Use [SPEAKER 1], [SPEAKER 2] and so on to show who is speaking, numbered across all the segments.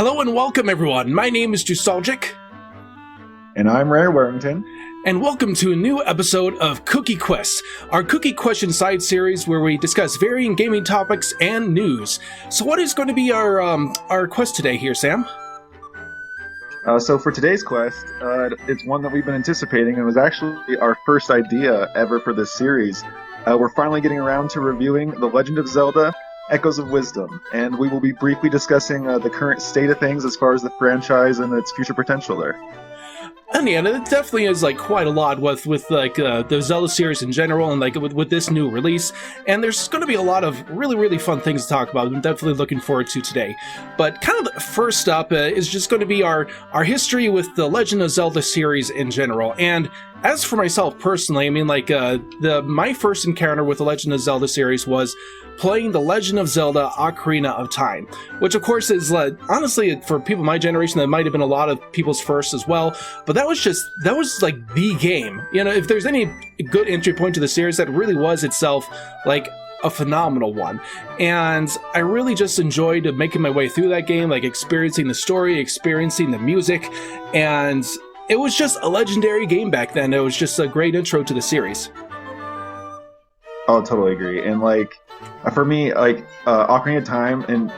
[SPEAKER 1] Hello and welcome, everyone. My name is Nostalgic.
[SPEAKER 2] And I'm RareWarington.
[SPEAKER 1] And welcome to a new episode of Kooky Quest, our Kooky Questions side series where we discuss varying gaming topics and news. So what is going to be our quest today here, Sam?
[SPEAKER 2] So for today's quest, it's one that we've been anticipating, and it was actually our first idea ever for this series. We're finally getting around to reviewing The Legend of Zelda, Echoes of Wisdom, and we will be briefly discussing the current state of things as far as the franchise and its future potential there.
[SPEAKER 1] And yeah, it definitely is quite a lot with the Zelda series in general, and with this new release. And there's going to be a lot of really fun things to talk about. I'm definitely looking forward to today. But kind of the first up is just going to be our history with the Legend of Zelda series in general. And as for myself personally, I mean, my first encounter with the Legend of Zelda series was playing The Legend of Zelda Ocarina of Time, which of course is, honestly, for people my generation, that might have been a lot of people's first as well, but that was the game. You know, if there's any good entry point to the series, that really was itself, a phenomenal one. And I really just enjoyed making my way through that game, experiencing the story, experiencing the music, and it was just a legendary game back then. It was just a great intro to the series.
[SPEAKER 2] Oh, totally agree. And for me, Ocarina of Time and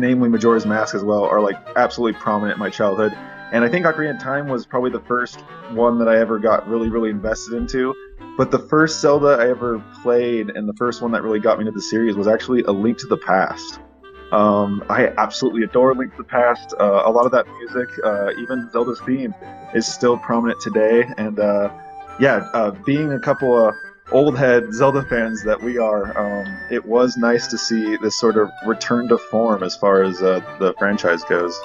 [SPEAKER 2] namely Majora's Mask as well are absolutely prominent in my childhood. And I think Ocarina of Time was probably the first one that I ever got really invested into. But the first Zelda I ever played and the first one that really got me into the series was actually A Link to the Past. I absolutely adore Link to the Past. A lot of that music, even Zelda's theme, is still prominent today. And being a couple of old head Zelda fans that we are, it was nice to see this sort of return to form as far as the franchise goes.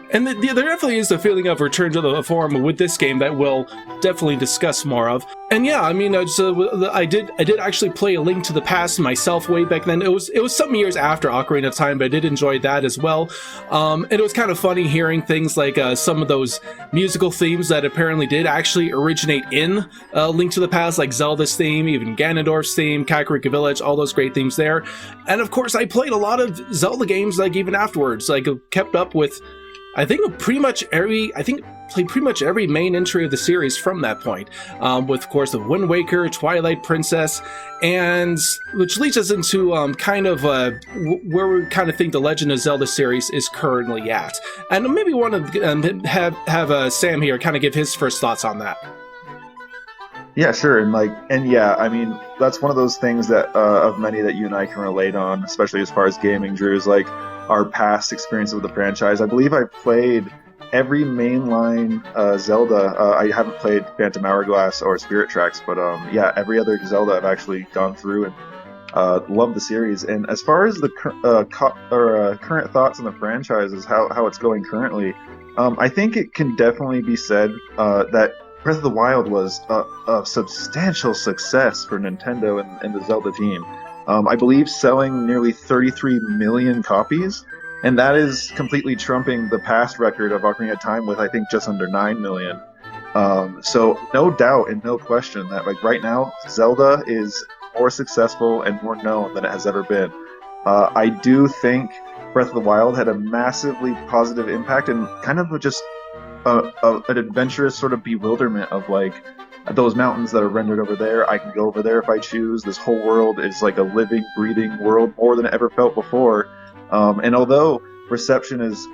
[SPEAKER 1] And there definitely is the feeling of return to the form with this game that we'll definitely discuss more of. And yeah, I mean, I did actually play A Link to the Past myself way back then. It was some years after Ocarina of Time, but I did enjoy that as well. And it was kind of funny hearing things like some of those musical themes that apparently did actually originate in Link to the Past, like Zelda's theme, even Ganondorf's theme, Kakariko Village, all those great themes there. And of course, I played a lot of Zelda games even afterwards. Kept up with played pretty much every main entry of the series from that point, with, of course, the Wind Waker, Twilight Princess, and which leads us into where we kind of think the Legend of Zelda series is currently at. And maybe want to have Sam here kind of give his first thoughts on that.
[SPEAKER 2] Yeah, sure. I mean, that's one of those things that of many that you and I can relate on, especially as far as gaming, Drew, is our past experience with the franchise. I believe I've played every mainline Zelda. I haven't played Phantom Hourglass or Spirit Tracks, but every other Zelda I've actually gone through and loved the series. And as far as the current thoughts on the franchise is how it's going currently, I think it can definitely be said that Breath of the Wild was a substantial success for Nintendo and the Zelda team. I believe selling nearly 33 million copies, and that is completely trumping the past record of Ocarina of Time with, I think, just under 9 million. So no doubt and no question that right now Zelda is more successful and more known than it has ever been. I do think Breath of the Wild had a massively positive impact and kind of just an adventurous sort of bewilderment of those mountains that are rendered over there. I can go over there if I choose. This whole world is like a living, breathing world, more than it ever felt before. And although reception is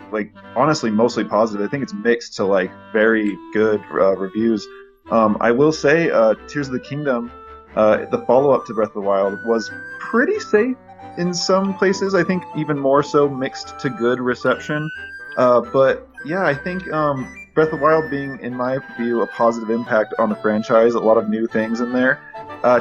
[SPEAKER 2] honestly mostly positive, I think it's mixed to very good reviews. I will say Tears of the Kingdom, the follow-up to Breath of the Wild, was pretty safe in some places. I think even more so mixed to good reception. But yeah, I think Breath of the Wild being, in my view, a positive impact on the franchise, a lot of new things in there.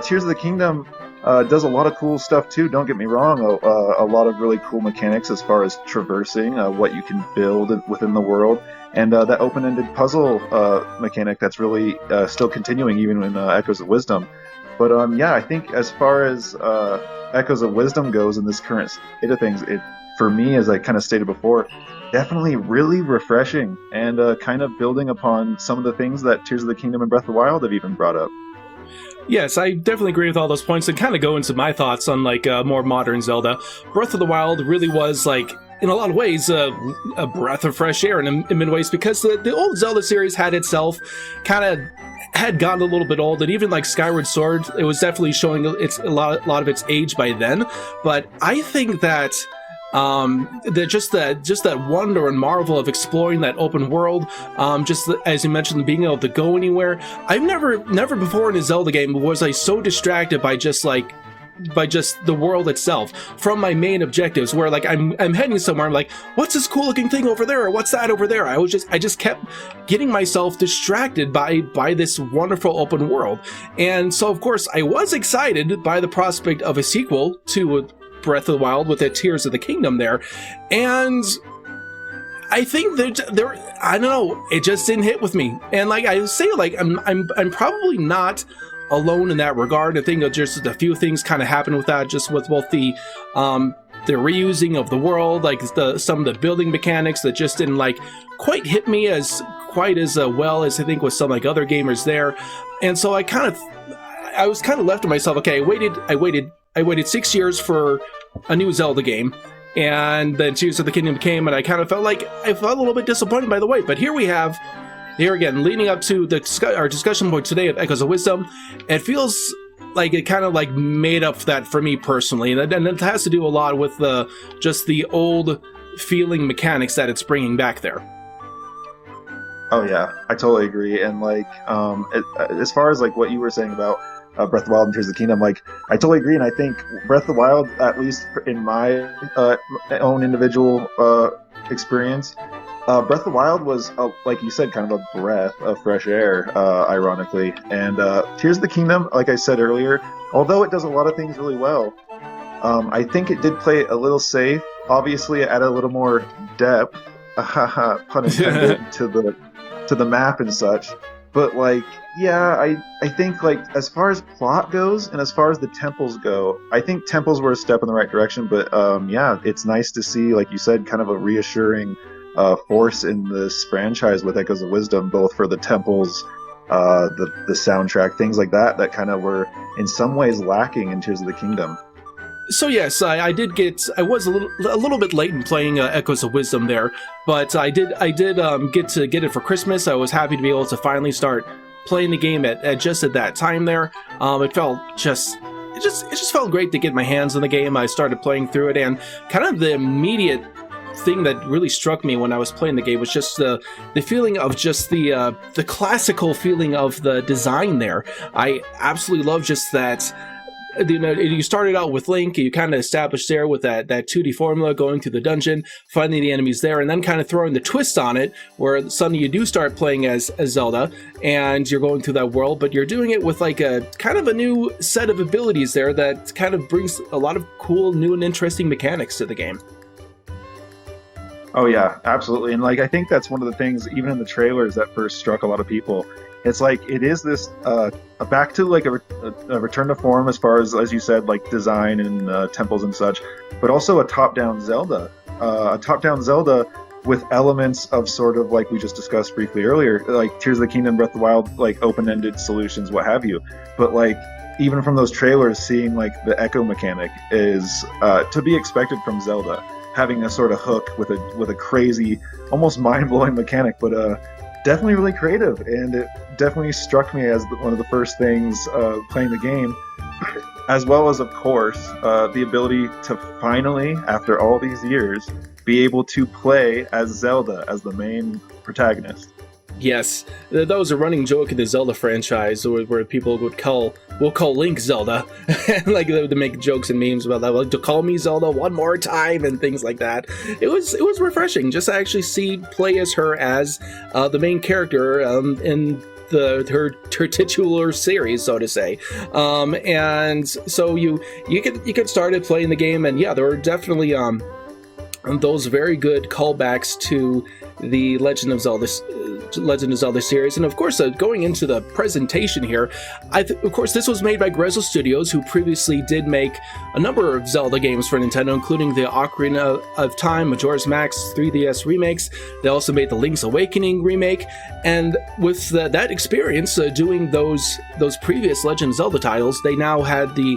[SPEAKER 2] Tears of the Kingdom does a lot of cool stuff too, don't get me wrong. A lot of really cool mechanics as far as traversing, what you can build within the world, and that open-ended puzzle mechanic that's really still continuing even in Echoes of Wisdom. But I think as far as Echoes of Wisdom goes in this current state of things, it, for me, as I kind of stated before, definitely really refreshing and kind of building upon some of the things that Tears of the Kingdom and Breath of the Wild have even brought up.
[SPEAKER 1] Yes, I definitely agree with all those points and kind of go into my thoughts on more modern Zelda. Breath of the Wild really was in a lot of ways, a breath of fresh air in many ways, because the old Zelda series had itself kind of had gotten a little bit old, and even like Skyward Sword, it was definitely showing a lot of its age by then. But I think that just that wonder and marvel of exploring that open world, just as you mentioned, being able to go anywhere. I've never before in a Zelda game was I so distracted by just the world itself from my main objectives, where like I'm heading somewhere, I'm like, what's this cool looking thing over there, or what's that over there? I just kept getting myself distracted by this wonderful open world. And so of course I was excited by the prospect of a sequel to Breath of the Wild with the Tears of the Kingdom there, and I think that I don't know, it just didn't hit with me. And like I say, like I'm probably not alone in that regard. I think just a few things kind of happened with that, just with both the reusing of the world, like some of the building mechanics that just didn't like quite hit me as well as I think with some like other gamers there. And so I was kind of left to myself. Okay, I waited 6 years for a new Zelda game, and then Tears of the Kingdom came, and I kind of felt a little bit disappointed by the wait. But here again, leading up to our discussion point today of Echoes of Wisdom, it feels like it kind of like made up for that for me personally, and it has to do a lot with just the old feeling mechanics that it's bringing back there.
[SPEAKER 2] Oh yeah, I totally agree. And like, as far as like what you were saying about Breath of the Wild and Tears of the Kingdom, like I totally agree. And I think Breath of the Wild, at least in my own individual experience, Breath of the Wild was, like you said, kind of a breath of fresh air, ironically. And Tears of the Kingdom, like I said earlier, although it does a lot of things really well, I think it did play a little safe. Obviously, it added a little more depth, pun intended, to the map and such. But like, yeah, I think like as far as plot goes and as far as the temples go, I think temples were a step in the right direction. But yeah, it's nice to see, like you said, kind of a reassuring force in this franchise with Echoes of Wisdom, both for the temples, the soundtrack, things like that kind of were in some ways lacking in Tears of the Kingdom.
[SPEAKER 1] So yes, I was a little bit late in playing Echoes of Wisdom there, but I did get it for Christmas. I was happy to be able to finally start playing the game at just at that time there. It just felt great to get my hands on the game. I started playing through it, and kind of the immediate thing that really struck me when I was playing the game was just the feeling of just the classical feeling of the design there. I absolutely love just that. You know, you started out with Link, you kind of established there with that 2D formula, going through the dungeon, finding the enemies there, and then kind of throwing the twist on it, where suddenly you do start playing as Zelda, and you're going through that world, but you're doing it with like a kind of a new set of abilities there that kind of brings a lot of cool, new and interesting mechanics to the game.
[SPEAKER 2] Oh yeah, absolutely. And like, I think that's one of the things, even in the trailers, that first struck a lot of people. It's like, it is this back to like a return to form as far as you said, like design and temples and such, but also a top-down Zelda. A top-down Zelda with elements of sort of like we just discussed briefly earlier, like Tears of the Kingdom, Breath of the Wild, like open-ended solutions, what have you. But like, even from those trailers, seeing like the echo mechanic is to be expected from Zelda. Having a sort of hook with a crazy, almost mind-blowing mechanic, but definitely really creative, and it definitely struck me as one of the first things playing the game, as well as, of course, the ability to finally, after all these years, be able to play as Zelda, as the main protagonist.
[SPEAKER 1] Yes, that was a running joke in the Zelda franchise, where people will call Link Zelda, and like they would make jokes and memes about that, like, to call me Zelda one more time and things like that. It was refreshing just to actually play as her as the main character in her titular series, so to say. And so you get started playing the game, and yeah, there were definitely those very good callbacks to the Legend of Zelda series. And of course, going into the presentation here, of course, this was made by Grezzo Studios, who previously did make a number of Zelda games for Nintendo, including the Ocarina of Time, Majora's Mask 3DS remakes. They also made the Link's Awakening remake, and with that experience doing those previous Legend of Zelda titles, they now had the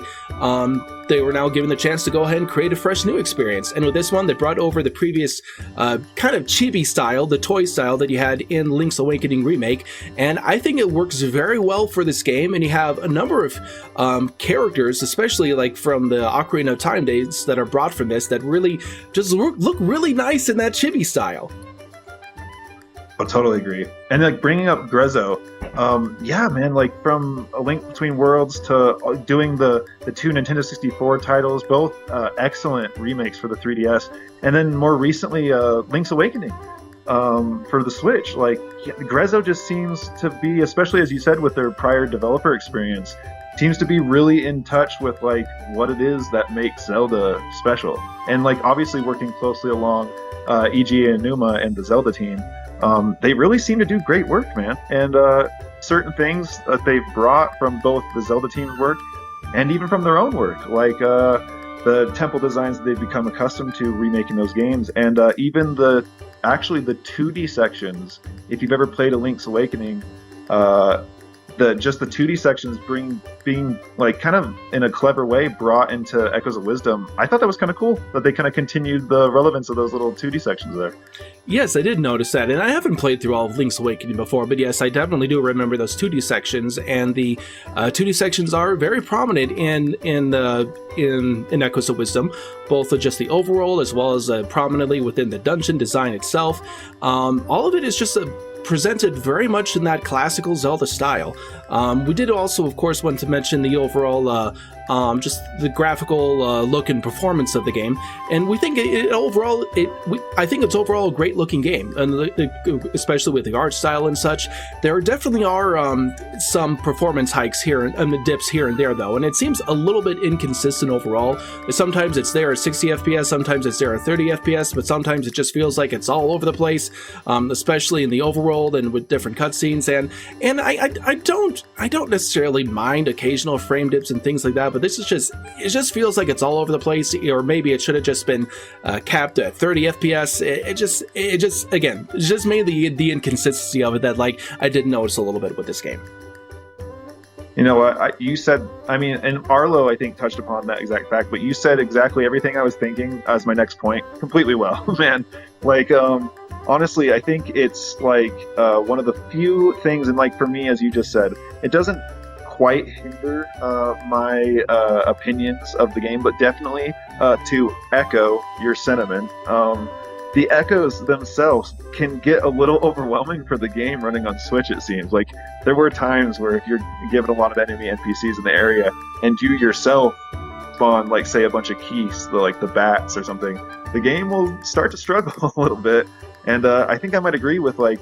[SPEAKER 1] they were now given the chance to go ahead and create a fresh new experience. And with this one, they brought over the previous kind of chibi style, the toy style that you had in Link's Awakening Remake. And I think it works very well for this game. And you have a number of characters, especially like from the Ocarina of Time days, that are brought from this that really just look really nice in that chibi style.
[SPEAKER 2] I totally agree. And like bringing up Grezzo, yeah, man, like from A Link Between Worlds to doing the two Nintendo 64 titles, both excellent remakes for the 3DS, and then more recently Link's Awakening for the Switch. Like Grezzo just seems to be, especially as you said with their prior developer experience, seems to be really in touch with like what it is that makes Zelda special. And like obviously working closely along Eiji Aonuma and the Zelda team. They really seem to do great work, man. And certain things that they've brought from both the Zelda team's work and even from their own work, like the temple designs that they've become accustomed to remaking those games, and even the 2D sections. If you've ever played A Link's Awakening, the 2D sections being like kind of in a clever way brought into Echoes of Wisdom. I thought that was kind of cool that they kind of continued the relevance of those little 2D sections there.
[SPEAKER 1] Yes, I did notice that, and I haven't played through all of Link's Awakening before, but yes, I definitely do remember those 2D sections, and the 2D sections are very prominent in Echoes of Wisdom, both just the overworld as well as prominently within the dungeon design itself. All of it is just presented very much in that classical Zelda style. We did also, of course, want to mention the overall just the graphical look and performance of the game, and we think I think it's overall a great looking game, and especially with the art style and such. There definitely are some performance hikes here and the dips here and there though, and it seems a little bit inconsistent overall. Sometimes it's there at 60 FPS, sometimes it's there at 30 FPS, but sometimes it just feels like it's all over the place, especially in the overworld and with different cutscenes. And I don't necessarily mind occasional frame dips and things like that, but it just feels like it's all over the place, or maybe it should have just been capped at 30 FPS. It just made the inconsistency of it that like I did notice a little bit with this game.
[SPEAKER 2] You know what you said, I mean, and Arlo I think touched upon that exact fact, but you said exactly everything I was thinking as my next point completely well, man. Like honestly, I think it's like one of the few things, and like for me, as you just said, it doesn't quite hinder my opinions of the game, but definitely to echo your sentiment, the echoes themselves can get a little overwhelming for the game running on Switch. It seems like there were times where if you're given a lot of enemy NPCs in the area and you yourself spawn, like say a bunch of keys, like the bats or something, the game will start to struggle a little bit. And I think I might agree with like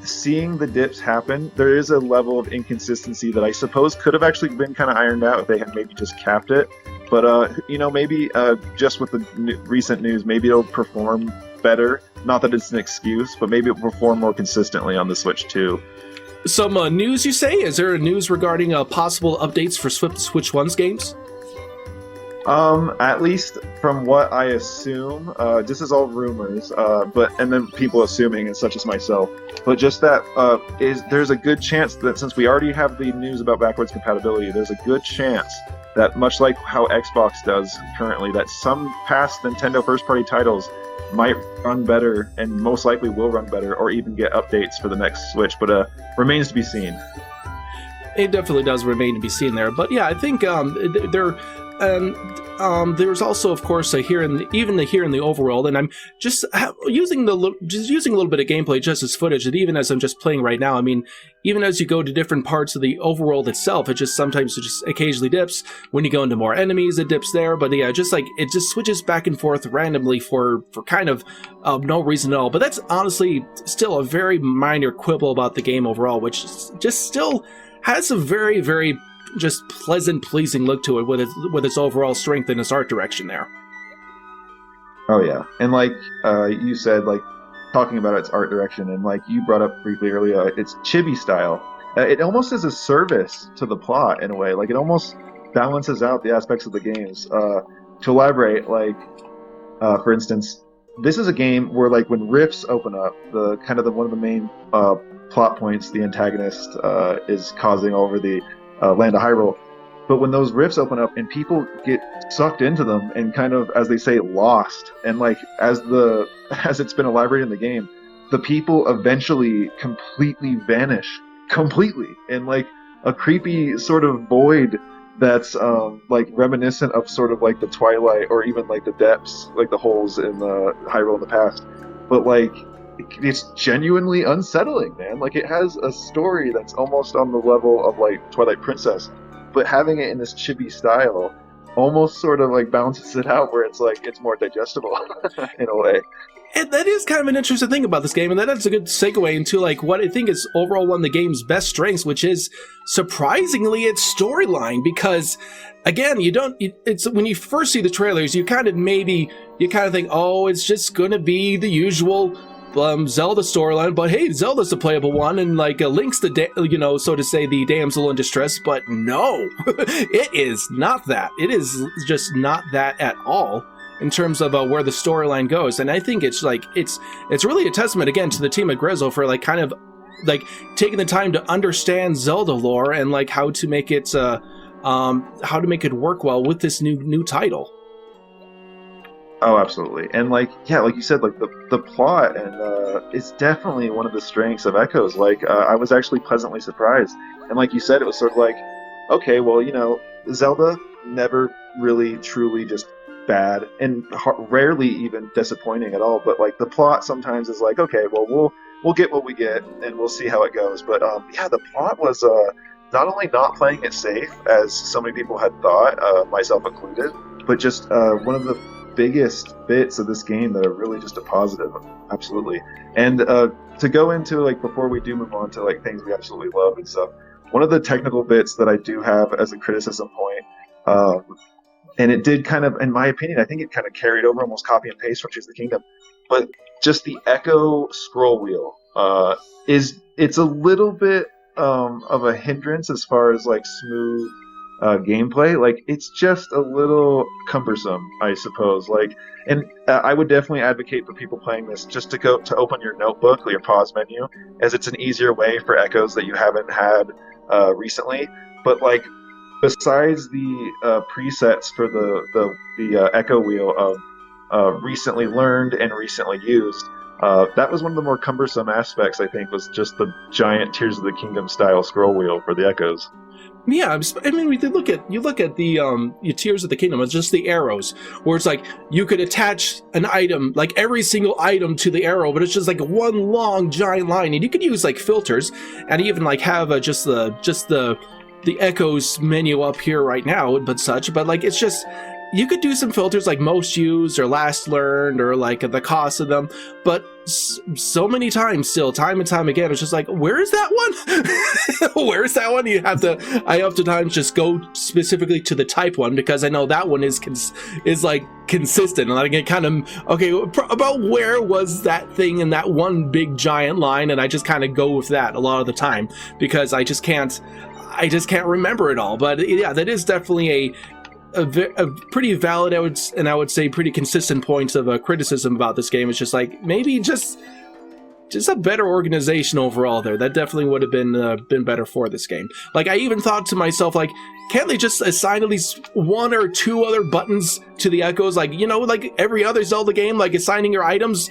[SPEAKER 2] seeing the dips happen. There is a level of inconsistency that I suppose could have actually been kind of ironed out if they had maybe just capped it. But maybe just with the recent news, maybe it'll perform better. Not that it's an excuse, but maybe it'll perform more consistently on the Switch too.
[SPEAKER 1] Some news, you say? Is there news regarding possible updates for Switch 1's games?
[SPEAKER 2] At least from what I assume, this is all rumors, and then people assuming, and such as myself, but just that there's a good chance that since we already have the news about backwards compatibility, there's a good chance that much like how Xbox does currently, that some past Nintendo first-party titles might run better, and most likely will run better, or even get updates for the next Switch, but remains to be seen.
[SPEAKER 1] It definitely does remain to be seen there, but yeah, I think there's also, of course, here in the overworld, and I'm just using a little bit of gameplay just as footage, and even as I'm just playing right now. I mean, even as you go to different parts of the overworld itself, it just occasionally dips. When you go into more enemies, it dips there. But yeah, just like it just switches back and forth randomly for kind of no reason at all. But that's honestly still a very minor quibble about the game overall, which just still has a very, very just pleasant, pleasing look to it with its overall strength and its art direction there.
[SPEAKER 2] Oh yeah, and like you said, like talking about its art direction, and like you brought up briefly earlier, it's chibi style. It almost is a service to the plot in a way. Like it almost balances out the aspects of the games. To elaborate, like for instance, this is a game where like when rifts open up, one of the main plot points the antagonist is causing over the land of Hyrule, But when those rifts open up and people get sucked into them and kind of, as they say, lost, and like as it's been elaborated in the game, the people eventually completely vanish, completely, in like a creepy sort of void that's like reminiscent of sort of like the Twilight or even like the depths, like the holes in the Hyrule in the past. But like it's genuinely unsettling, man. Like it has a story that's almost on the level of like Twilight Princess, but having it in this chibi style almost sort of like balances it out where it's like it's more digestible in a way.
[SPEAKER 1] And that is kind of an interesting thing about this game, and that's a good segue into like what I think is overall one of the game's best strengths, which is surprisingly its storyline. Because again, it's when you first see the trailers, you kind of think, oh, it's just going to be the usual Zelda storyline, but hey, Zelda's the playable one, and like Link's the so to say, the damsel in distress. But no, it is not that. It is just not that at all in terms of where the storyline goes. And I think it's really a testament again to the team at Grezzo for like kind of like taking the time to understand Zelda lore and like how to make it work well with this new title.
[SPEAKER 2] Oh, absolutely. And like, yeah, like you said, like the plot and it's definitely one of the strengths of Echoes. Like I was actually pleasantly surprised. And like you said, it was sort of like, okay, well, Zelda never really truly just bad and rarely even disappointing at all. But like the plot sometimes is like, okay, well, we'll get what we get and we'll see how it goes. But yeah, the plot was not only not playing it safe, as so many people had thought, myself included, but just one of the biggest bits of this game that are really just a positive. Absolutely. And to go into like, before we do move on to like things we absolutely love and stuff, one of the technical bits that I do have as a criticism point, and it did kind of, in my opinion, I think it kind of carried over, almost copy and paste from Tears of the Kingdom, but just the Echo scroll wheel it's a little bit of a hindrance as far as like smooth gameplay. Like it's just a little cumbersome, I suppose. Like, and I would definitely advocate for people playing this just to open your notebook or your pause menu, as it's an easier way for Echoes that you haven't had recently. But like, besides the presets for the Echo wheel of recently learned and recently used, that was one of the more cumbersome aspects, I think, was just the giant Tears of the Kingdom style scroll wheel for the Echoes.
[SPEAKER 1] Yeah, I mean, you look at the Tears of the Kingdom, it's just the arrows, where it's like you could attach an item, like every single item to the arrow, but it's just like one long giant line, and you could use like filters, and even like have just the Echoes menu up here right now, but like it's just, you could do some filters like most used or last learned or like the cost of them, but so many times still, time and time again, it's just like, where is that one? Where is that one? I oftentimes just go specifically to the type one, because I know that one is like consistent, and like it kind of, okay, about where was that thing in that one big giant line, and I just kind of go with that a lot of the time, because I just can't remember it all. But yeah, that is definitely a pretty valid, I would say pretty consistent points of criticism about this game. It's just like, maybe just a better organization overall there. That definitely would have been better for this game. Like, I even thought to myself, like, can't they just assign at least one or two other buttons to the Echoes? Like, like every other Zelda game, like assigning your items,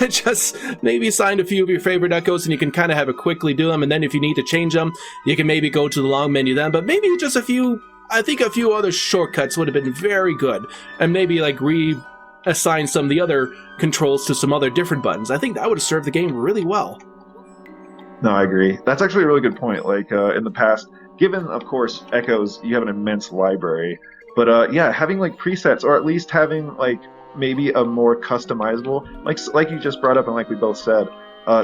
[SPEAKER 1] just maybe assign a few of your favorite Echoes, and you can kind of have it quickly do them. And then if you need to change them, you can maybe go to the long menu then. But maybe just a few other shortcuts would have been very good. And maybe like reassign some of the other controls to some other different buttons. I think that would have served the game really well.
[SPEAKER 2] No, I agree. That's actually a really good point. Like in the past, given, of course, Echoes, you have an immense library. But yeah, having like presets, or at least having like maybe a more customizable, like you just brought up and like we both said,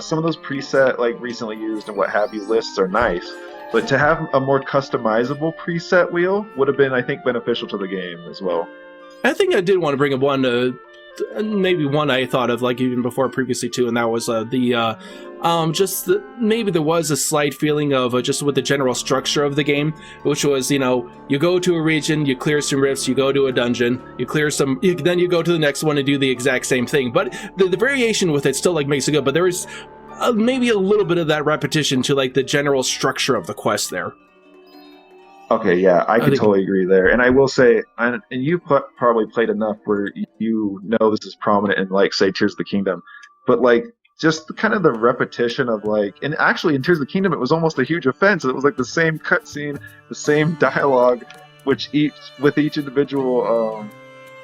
[SPEAKER 2] some of those preset, like recently used and what have you lists are nice. But to have a more customizable preset wheel would have been, I think, beneficial to the game as well. I
[SPEAKER 1] think I did want to bring up maybe one I thought of, like even before previously too, and that was maybe there was a slight feeling of just with the general structure of the game, which was, you go to a region, you clear some rifts, you go to a dungeon, you clear some, then you go to the next one and do the exact same thing. But the variation with it still like makes it good, but there is maybe a little bit of that repetition to like the general structure of the quest there.
[SPEAKER 2] Okay, yeah, I
[SPEAKER 1] I
[SPEAKER 2] could
[SPEAKER 1] think,
[SPEAKER 2] totally agree there. And I will say, and you probably played enough where you know this is prominent in, like, say, Tears of the Kingdom, but like just kind of the repetition of like, and actually in Tears of the Kingdom, it was almost a huge offense. It was like the same cutscene, the same dialogue, which each with each individual,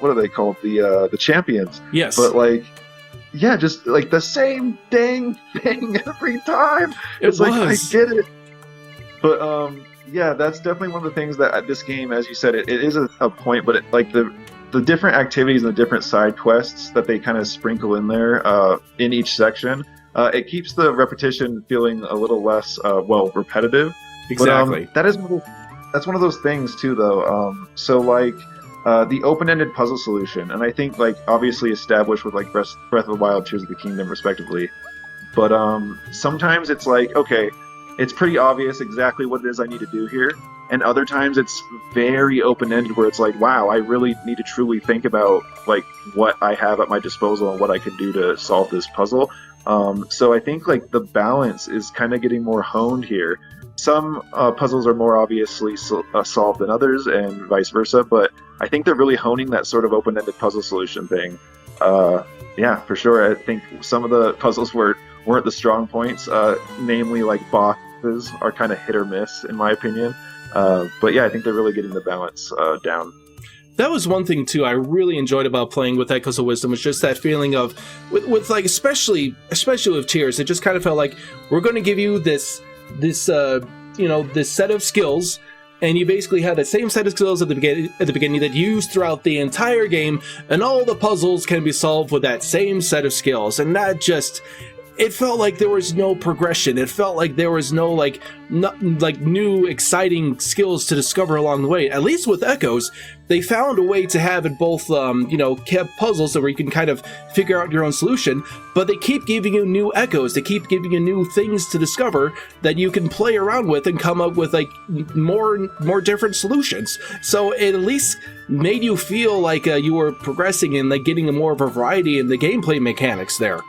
[SPEAKER 2] what are they called? The champions.
[SPEAKER 1] yes,
[SPEAKER 2] But like, yeah, just like the same dang thing every time.
[SPEAKER 1] it
[SPEAKER 2] It's like I
[SPEAKER 1] was.
[SPEAKER 2] get it. But yeah, that's definitely one of the things that this game, as you said, it is a point, but like the different activities and the different side quests that they kind of sprinkle in there in each section, it keeps the repetition feeling a little less repetitive. But
[SPEAKER 1] Exactly.
[SPEAKER 2] that's one of those things too, though. So like the open-ended puzzle solution, and I think like obviously established with like Breath of the Wild, Tears of the Kingdom, respectively. But sometimes it's like, okay, it's pretty obvious exactly what it is I need to do here. And other times it's very open-ended where it's like, wow, I really need to truly think about like what I have at my disposal and what I can do to solve this puzzle. So I think like the balance is kind of getting more honed here. Some puzzles are more obviously solved than others, and vice versa. But I think they're really honing that sort of open-ended puzzle solution thing. Yeah, for sure. I think some of the puzzles weren't the strong points, namely like bosses are kind of hit or miss in my opinion. But yeah, I think they're really getting the balance down.
[SPEAKER 1] That was one thing too I really enjoyed about playing with Echoes of Wisdom, was just that feeling of with like especially with Tears, it just kind of felt like we're going to give you this this set of skills, and you basically had the same set of skills at the beginning that you used throughout the entire game, and all the puzzles can be solved with that same set of skills, and that just, it felt like there was no progression. It felt like there was no like new exciting skills to discover along the way. At least with Echoes, they found a way to have it both kept puzzles where you can kind of figure out your own solution, but they keep giving you new echoes. They keep giving you new things to discover that you can play around with and come up with like more different solutions. So it at least made you feel like you were progressing and like getting more of a variety in the gameplay mechanics there.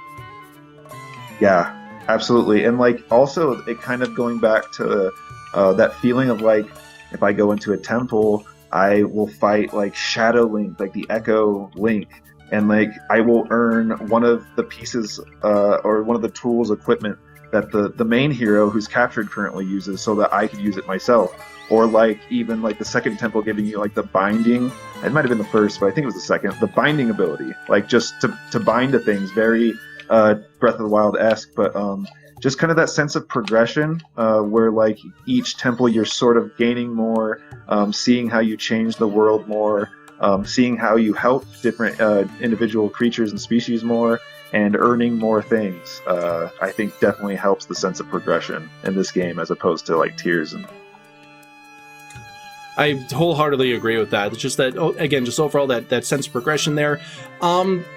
[SPEAKER 2] Yeah, absolutely. And like also it kind of going back to that feeling of like if I go into a temple, I will fight like Shadow Link, like the Echo Link, and like I will earn one of the pieces or one of the tools, equipment that the main hero who's captured currently uses, so that I could use it myself. Or like even like the second temple giving you like the binding. It might have been the first, but I think it was the second. The binding ability, like just to bind to things, very Breath of the Wild-esque, but just kind of that sense of progression where like each temple you're sort of gaining more, seeing how you change the world more, seeing how you help different individual creatures and species more, and earning more things. I think definitely helps the sense of progression in this game as opposed to like Tears. And
[SPEAKER 1] I wholeheartedly agree with that. It's just that, again, just overall that sense of progression there.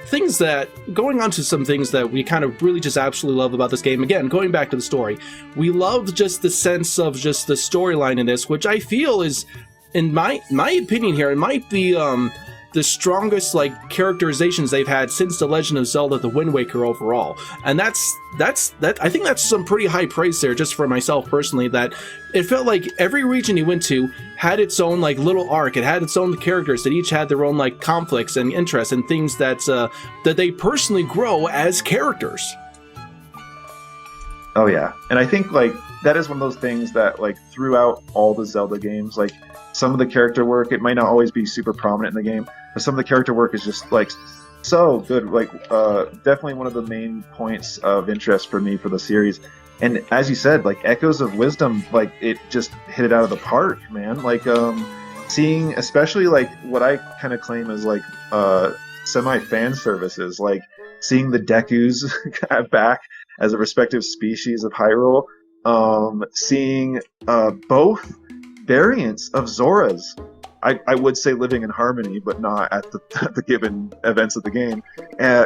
[SPEAKER 1] Things that, going on to some things that we kind of really just absolutely love about this game. Again, going back to the story, we loved just the sense of just the storyline in this, which I feel is, in my opinion here, it might be the strongest like characterizations they've had since The Legend of Zelda: The Wind Waker overall. And that's I think that's some pretty high praise there, just for myself personally, that it felt like every region you went to had its own like little arc. It had its own characters that each had their own like conflicts and interests and things that they personally grow as characters.
[SPEAKER 2] oh yeah, and I think like that is one of those things that like throughout all the Zelda games, like some of the character work, it might not always be super prominent in the game, but some of the character work is just like so good. Like definitely one of the main points of interest for me for the series. And as you said, like Echoes of Wisdom, like it just hit it out of the park, man. Like seeing, especially like what I kind of claim as like semi fan services, like seeing the Dekus back as a respective species of Hyrule, seeing both variants of Zoras. I would say living in harmony, but not at the given events of the game.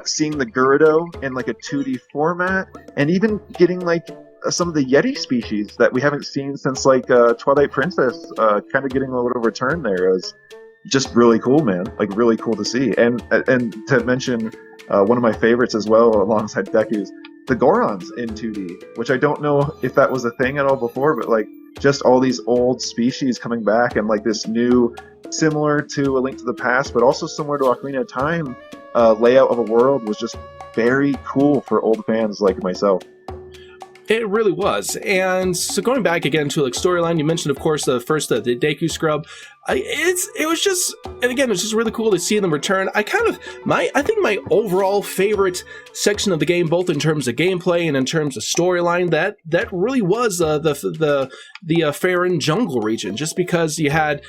[SPEAKER 2] Seeing the Gerudo in like a 2D format, and even getting like some of the Yeti species that we haven't seen since like Twilight Princess, kind of getting a little return there is just really cool, man. Like really cool to see. And to mention one of my favorites as well, alongside Deku's, the Gorons in 2D, which I don't know if that was a thing at all before, but like just all these old species coming back, and like this new, similar to A Link to the Past, but also similar to Ocarina of Time layout of a world was just very cool for old fans like myself.
[SPEAKER 1] It really was. And so going back again to like storyline, you mentioned, of course, the Deku Scrub. It was just, and again, it's just really cool to see them return. I think my overall favorite section of the game, both in terms of gameplay and in terms of storyline, that really was the Farron jungle region, just because you had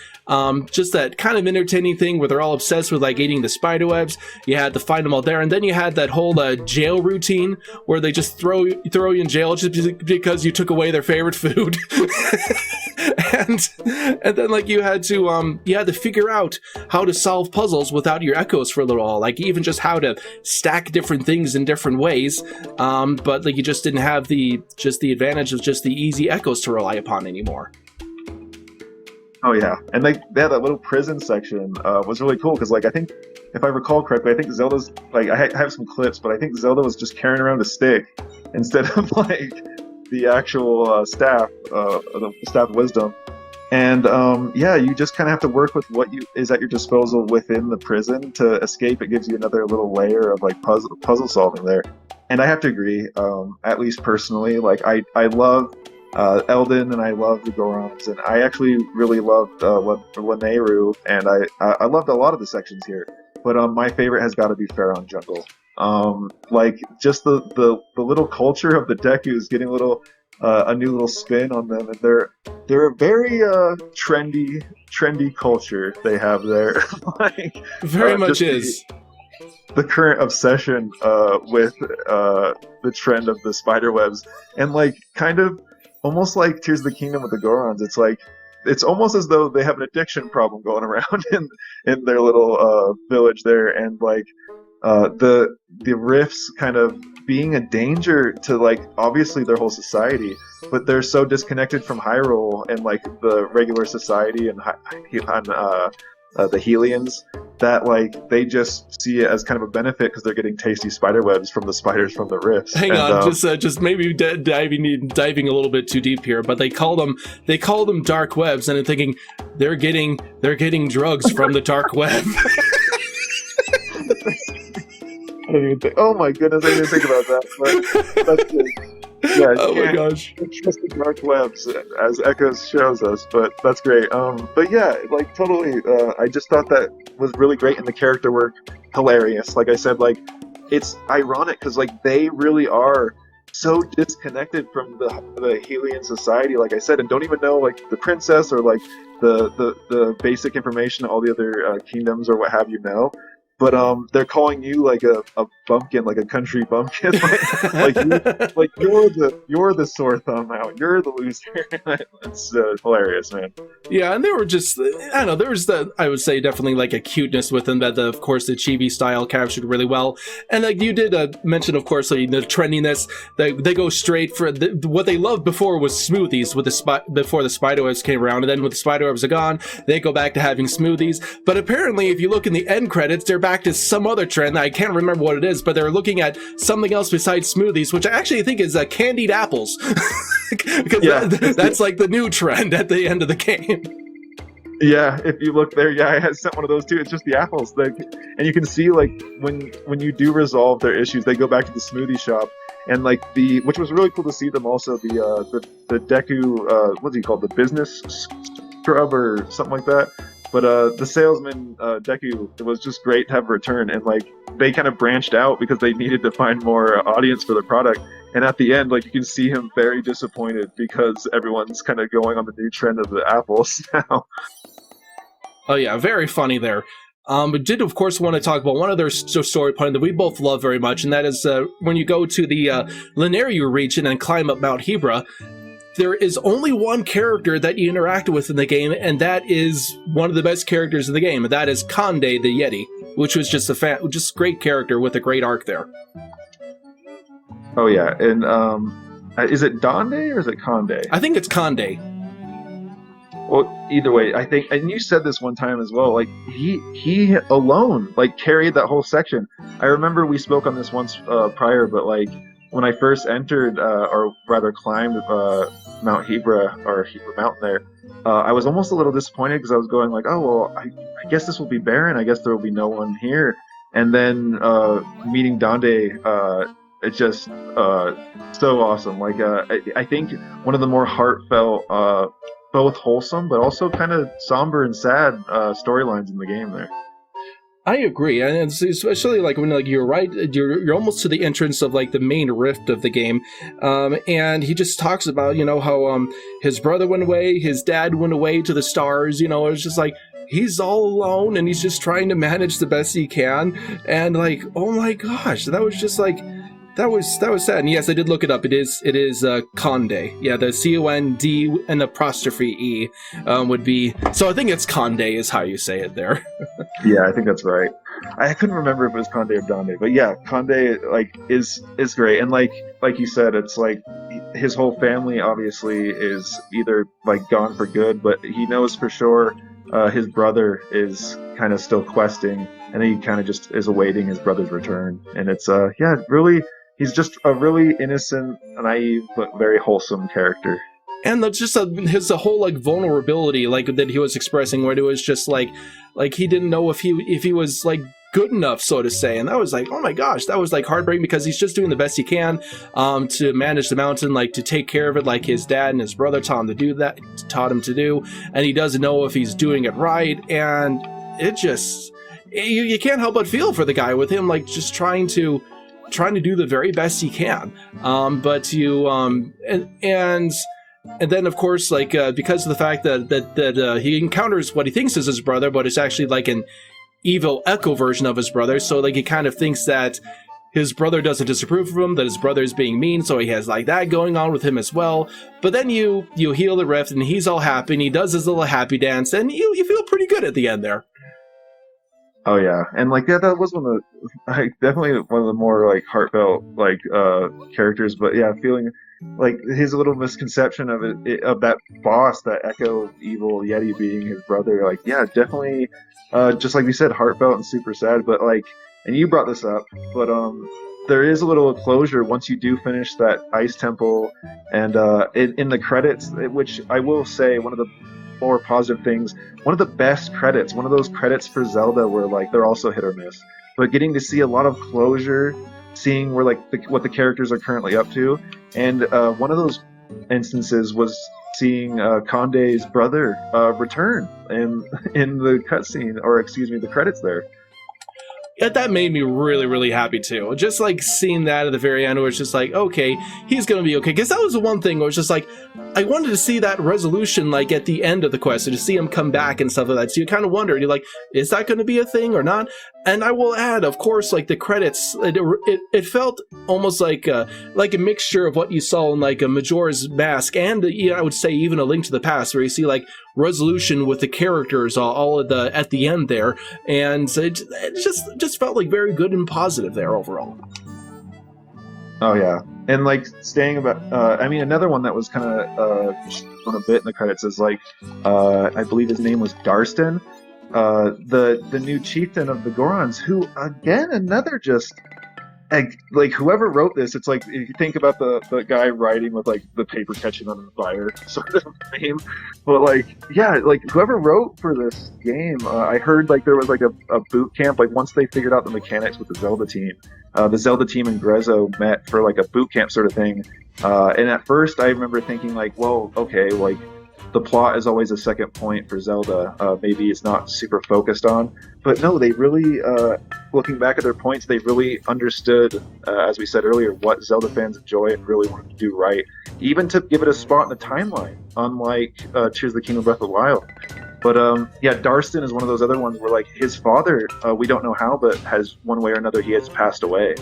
[SPEAKER 1] just that kind of entertaining thing where they're all obsessed with like eating the spider webs. You had to find them all there, and then you had that whole jail routine where they just throw you in jail just because you took away their favorite food. and then like you had to figure out how to solve puzzles without your echoes for a little while, like even just how to stack different things in different ways, but like you just didn't have the advantage of just the easy echoes to rely upon anymore.
[SPEAKER 2] Oh yeah, and they had that little prison section was really cool because like I think if I recall correctly, I think Zelda's like I have some clips, but I think Zelda was just carrying around a stick instead of like the actual staff, the staff of wisdom. And yeah, you just kind of have to work with what is at your disposal within the prison to escape. It gives you another little layer of like puzzle solving there. And I have to agree, at least personally, like I love Eldin and I love the Gorons, and I actually really loved Lanayru, and I loved a lot of the sections here. But my favorite has got to be Farron Jungle. Like just the little culture of the Dekus getting a new little spin on them, and they're a very trendy culture they have there. Like
[SPEAKER 1] very much is
[SPEAKER 2] the current obsession with the trend of the spider webs, and like kind of almost like Tears of the Kingdom with the Gorons. It's like it's almost as though they have an addiction problem going around in their little village there, and like the rifts kind of being a danger to like obviously their whole society, but they're so disconnected from Hyrule and like the regular society and the Helians that like they just see it as kind of a benefit because they're getting tasty spider webs from the spiders from the rifts.
[SPEAKER 1] Hang on, just maybe diving a little bit too deep here, but they call them dark webs, and I'm thinking they're getting drugs from the dark web.
[SPEAKER 2] I didn't even think. Oh my goodness, I didn't think about that. But that's good. Yeah,
[SPEAKER 1] oh my gosh.
[SPEAKER 2] Trust the dark webs, as Echoes shows us, but that's great. But yeah, like totally. I just thought that was really great, and the character work hilarious. Like I said, like it's ironic because like they really are so disconnected from the Helian society, like I said, and don't even know like the princess or like the basic information all the other kingdoms or what have you know. But they're calling you like a bumpkin, like a country bumpkin, like you're the sore thumb out, you're the loser. It's hilarious, man.
[SPEAKER 1] Yeah, and there were just I don't know, there was I would say definitely like a cuteness with them that of course the chibi style captured really well, and like you did mention, of course, like, the trendiness. They go straight for what they loved before was smoothies with before the spiderwebs came around, and then when the spiderwebs are gone, they go back to having smoothies. But apparently, if you look in the end credits, they're back to some other trend. I can't remember what it is, but they're looking at something else besides smoothies, which I actually think is candied apples. Because
[SPEAKER 2] yeah.
[SPEAKER 1] That's like the new trend at the end of the game.
[SPEAKER 2] Yeah, if you look there, yeah, I had sent one of those too. It's just the apples, and you can see like when you do resolve their issues, they go back to the smoothie shop, and like which was really cool to see them also the Deku what's he called, the business scrub or something like that. But the salesman Deku, it was just great to have a return, and like they kind of branched out because they needed to find more audience for their product. And at the end, like you can see him very disappointed because everyone's kind of going on the new trend of the apples now.
[SPEAKER 1] Oh yeah, very funny there. We did, of course, want to talk about one other story point that we both love very much, and that is when you go to the Lanayru region and climb up Mount Hebra, there is only one character that you interact with in the game, and that is one of the best characters in the game, and that is Conde the Yeti, which was just just great character with a great arc there.
[SPEAKER 2] Oh yeah, and is it Donde or is it Conde?
[SPEAKER 1] I think it's Conde.
[SPEAKER 2] Well, either way, I think, and you said this one time as well, like he alone like carried that whole section. I remember we spoke on this once prior, but like when I first entered or rather climbed Mount Hebra or Hebra Mountain there, I was almost a little disappointed because I was going like, oh well, I guess this will be barren. I guess there will be no one here. And then meeting Dande, it's just so awesome. Like I think one of the more heartfelt, both wholesome but also kind of somber and sad storylines in the game there.
[SPEAKER 1] I agree, and it's especially like when like you're right, you're almost to the entrance of like the main rift of the game, and he just talks about how his brother went away, his dad went away to the stars. It's just like he's all alone and he's just trying to manage the best he can, and like oh my gosh, that was just like. That was sad. And yes, I did look it up. It is Conde. Yeah, the C-O-N-D and apostrophe E would be. So I think it's Conde is how you say it there.
[SPEAKER 2] Yeah, I think that's right. I couldn't remember if it was Conde or Dande, but yeah, Conde like is great. And like you said, it's like his whole family obviously is either like gone for good, but he knows for sure his brother is kind of still questing, and he kind of just is awaiting his brother's return. And it's really. He's just a really innocent, naive, but very wholesome character.
[SPEAKER 1] And that's just his whole like vulnerability, like that he was expressing, where it was just like he didn't know if he was like good enough, so to say. And that was like, oh my gosh, that was like heartbreaking because he's just doing the best he can to manage the mountain, like to take care of it, like his dad and his brother taught him to do, and he doesn't know if he's doing it right. And it just you can't help but feel for the guy with him, like just trying to do the very best he can, but you and then of course like because of the fact that he encounters what he thinks is his brother, but it's actually like an evil echo version of his brother, so like he kind of thinks that his brother doesn't disapprove of him, that his brother is being mean, so he has like that going on with him as well. But then you heal the rift and he's all happy and he does his little happy dance and you feel pretty good at the end there.
[SPEAKER 2] Oh yeah, and like that was definitely one of the more like heartfelt like characters. But yeah, feeling like his little misconception of that boss, that Echo evil Yeti being his brother. Like yeah, definitely, just like you said, heartfelt and super sad. But like, and you brought this up, but there is a little closure once you do finish that ice temple, and in the credits, which I will say one of the more positive things, one of the best credits, one of those credits for Zelda where like they're also hit or miss, but getting to see a lot of closure, seeing where like what the characters are currently up to, and one of those instances was seeing Conde's brother return in the cutscene, or excuse me, the credits there.
[SPEAKER 1] That made me really, really happy too. Just like seeing that at the very end, where it's just like, okay, he's gonna be okay. Because that was the one thing where it's just like, I wanted to see that resolution like at the end of the quest, and to see him come back and stuff like that. So you kind of wonder, you're like, is that going to be a thing or not? And I will add, of course, like the credits, it felt almost like a mixture of what you saw in like a Majora's Mask, and I would say even A Link to the Past, where you see like resolution with the characters all at the end there, and it just felt like very good and positive there overall.
[SPEAKER 2] Oh yeah, and like staying about, I mean, another one that was kind of shown a bit in the credits is like, I believe his name was Darstan, the new chieftain of the Gorons, who again another just like whoever wrote this, it's like if you think about the guy writing with like the paper catching on fire sort of meme, but like yeah, like whoever wrote for this game, I heard like there was like a boot camp, like once they figured out the mechanics with the Zelda team and Grezzo met for like a boot camp sort of thing, and at first I remember thinking like, well, okay, like the plot is always a second point for Zelda, maybe it's not super focused on, but no, they really, looking back at their points, they really understood, as we said earlier, what Zelda fans enjoy and really wanted to do right, even to give it a spot in the timeline, unlike Tears of the Kingdom Breath of the Wild. But yeah, Darstan is one of those other ones where like his father, we don't know how, but has one way or another he has passed away,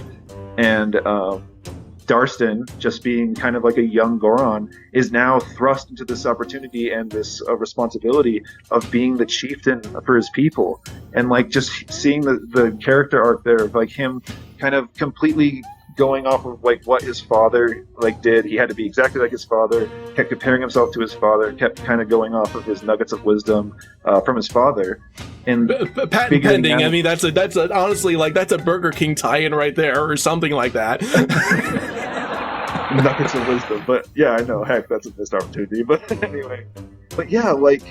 [SPEAKER 2] and Darstan, just being kind of like a young Goron, is now thrust into this opportunity and this responsibility of being the chieftain for his people. And like just seeing the character arc there of like him kind of completely going off of like what his father like did. He had to be exactly like his father, kept comparing himself to his father, kept kind of going off of his nuggets of wisdom from his father. And
[SPEAKER 1] patent pending. I mean, that's honestly like that's a Burger King tie-in right there, or something like that.
[SPEAKER 2] nuggets of wisdom. But yeah, I know, heck, that's a missed opportunity. But anyway, but yeah, like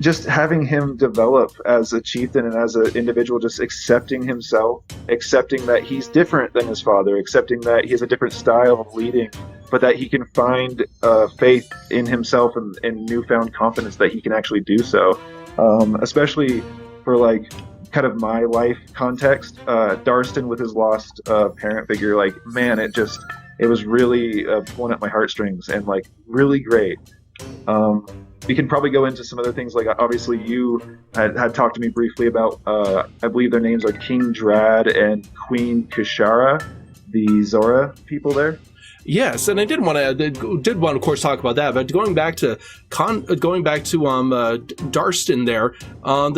[SPEAKER 2] just having him develop as a chieftain and as an individual, just accepting himself, accepting that he's different than his father, accepting that he has a different style of leading, but that he can find faith in himself and newfound confidence that he can actually do so. Especially for like kind of my life context, Darstan with his lost parent figure, like man, it was really pulling at my heartstrings and like really great. We can probably go into some other things, like obviously you had talked to me briefly about, I believe their names are King Drad and Queen Kishara, the Zora people there.
[SPEAKER 1] Yes, and I did want to, of course, talk about that. But going back to Darstan there, I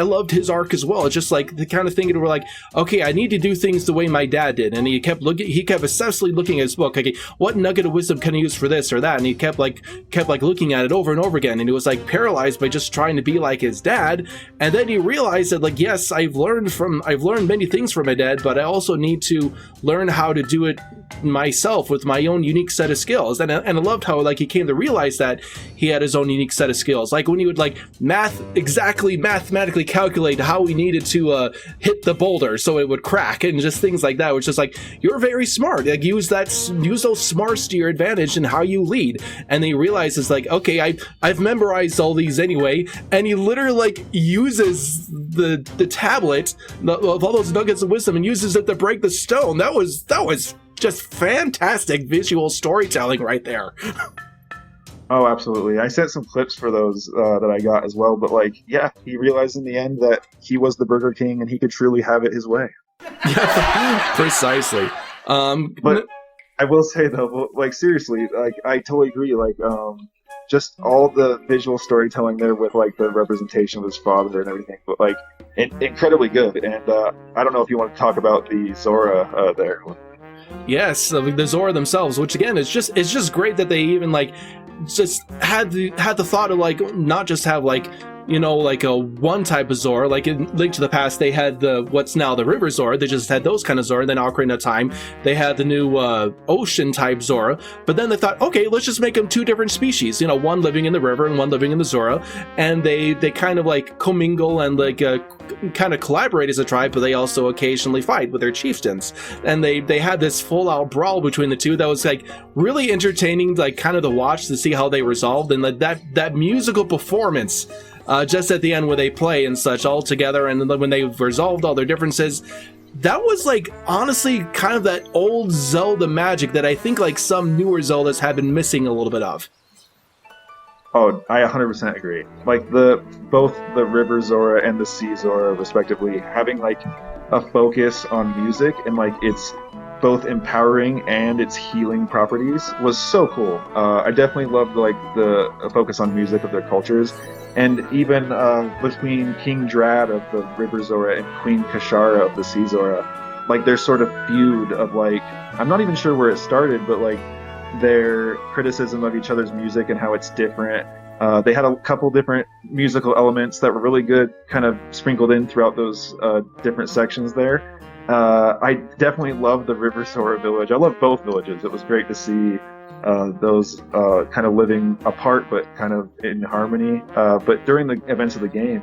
[SPEAKER 1] loved his arc as well. It's just like the kind of thing where like, okay, I need to do things the way my dad did, and he kept obsessively looking at his book. Okay, what nugget of wisdom can I use for this or that? And he kept looking at it over and over again, and he was like paralyzed by just trying to be like his dad. And then he realized that like, yes, I've learned many things from my dad, but I also need to learn how to do it myself with my own unique set of skills. And I loved how like he came to realize that he had his own unique set of skills, like when he would like mathematically calculate how he needed to hit the boulder so it would crack, and just things like that, which is like, you're very smart, like use those smarts to your advantage in how you lead. And then he realizes like, okay, I've memorized all these anyway, and he literally like uses the tablet of all those nuggets of wisdom and uses it to break the stone. That was just fantastic visual storytelling right there.
[SPEAKER 2] Oh, absolutely. I sent some clips for those that I got as well. But like, yeah, he realized in the end that he was the Burger King and he could truly have it his way.
[SPEAKER 1] Precisely.
[SPEAKER 2] But I will say though, like seriously, like I totally agree. Like, just all the visual storytelling there with like the representation of his father and everything, but like incredibly good. And I don't know if you want to talk about the Zora there.
[SPEAKER 1] Yes, the Zora themselves, which again is just great that they even like just had the thought of like not just have like, you know, like a one type of Zora. Like in Link to the Past, they had the what's now the River Zora. They just had those kind of Zora. Then Ocarina of Time, they had the new ocean type Zora. But then they thought, okay, let's just make them two different species. You know, one living in the river and one living in the Zora. And they kind of like commingle and like kind of collaborate as a tribe, but they also occasionally fight with their chieftains. And they had this full out brawl between the two that was like really entertaining, like kind of to watch to see how they resolved. And that musical performance. Just at the end where they play and such all together, and then when they've resolved all their differences, that was like honestly kind of that old Zelda magic that I think like some newer Zeldas have been missing a little bit of.
[SPEAKER 2] Oh, I 100% agree. Like both the River Zora and the Sea Zora respectively, having like a focus on music and like its both empowering and its healing properties was so cool. I definitely loved like the focus on music of their cultures. And even between King Drad of the River Zora and Queen Kishara of the Sea Zora, like their sort of feud of like, I'm not even sure where it started, but like their criticism of each other's music and how it's different. They had a couple different musical elements that were really good, kind of sprinkled in throughout those different sections there. I definitely love the River Zora village. I love both villages. It was great to see those kind of living apart but kind of in harmony. But during the events of the game,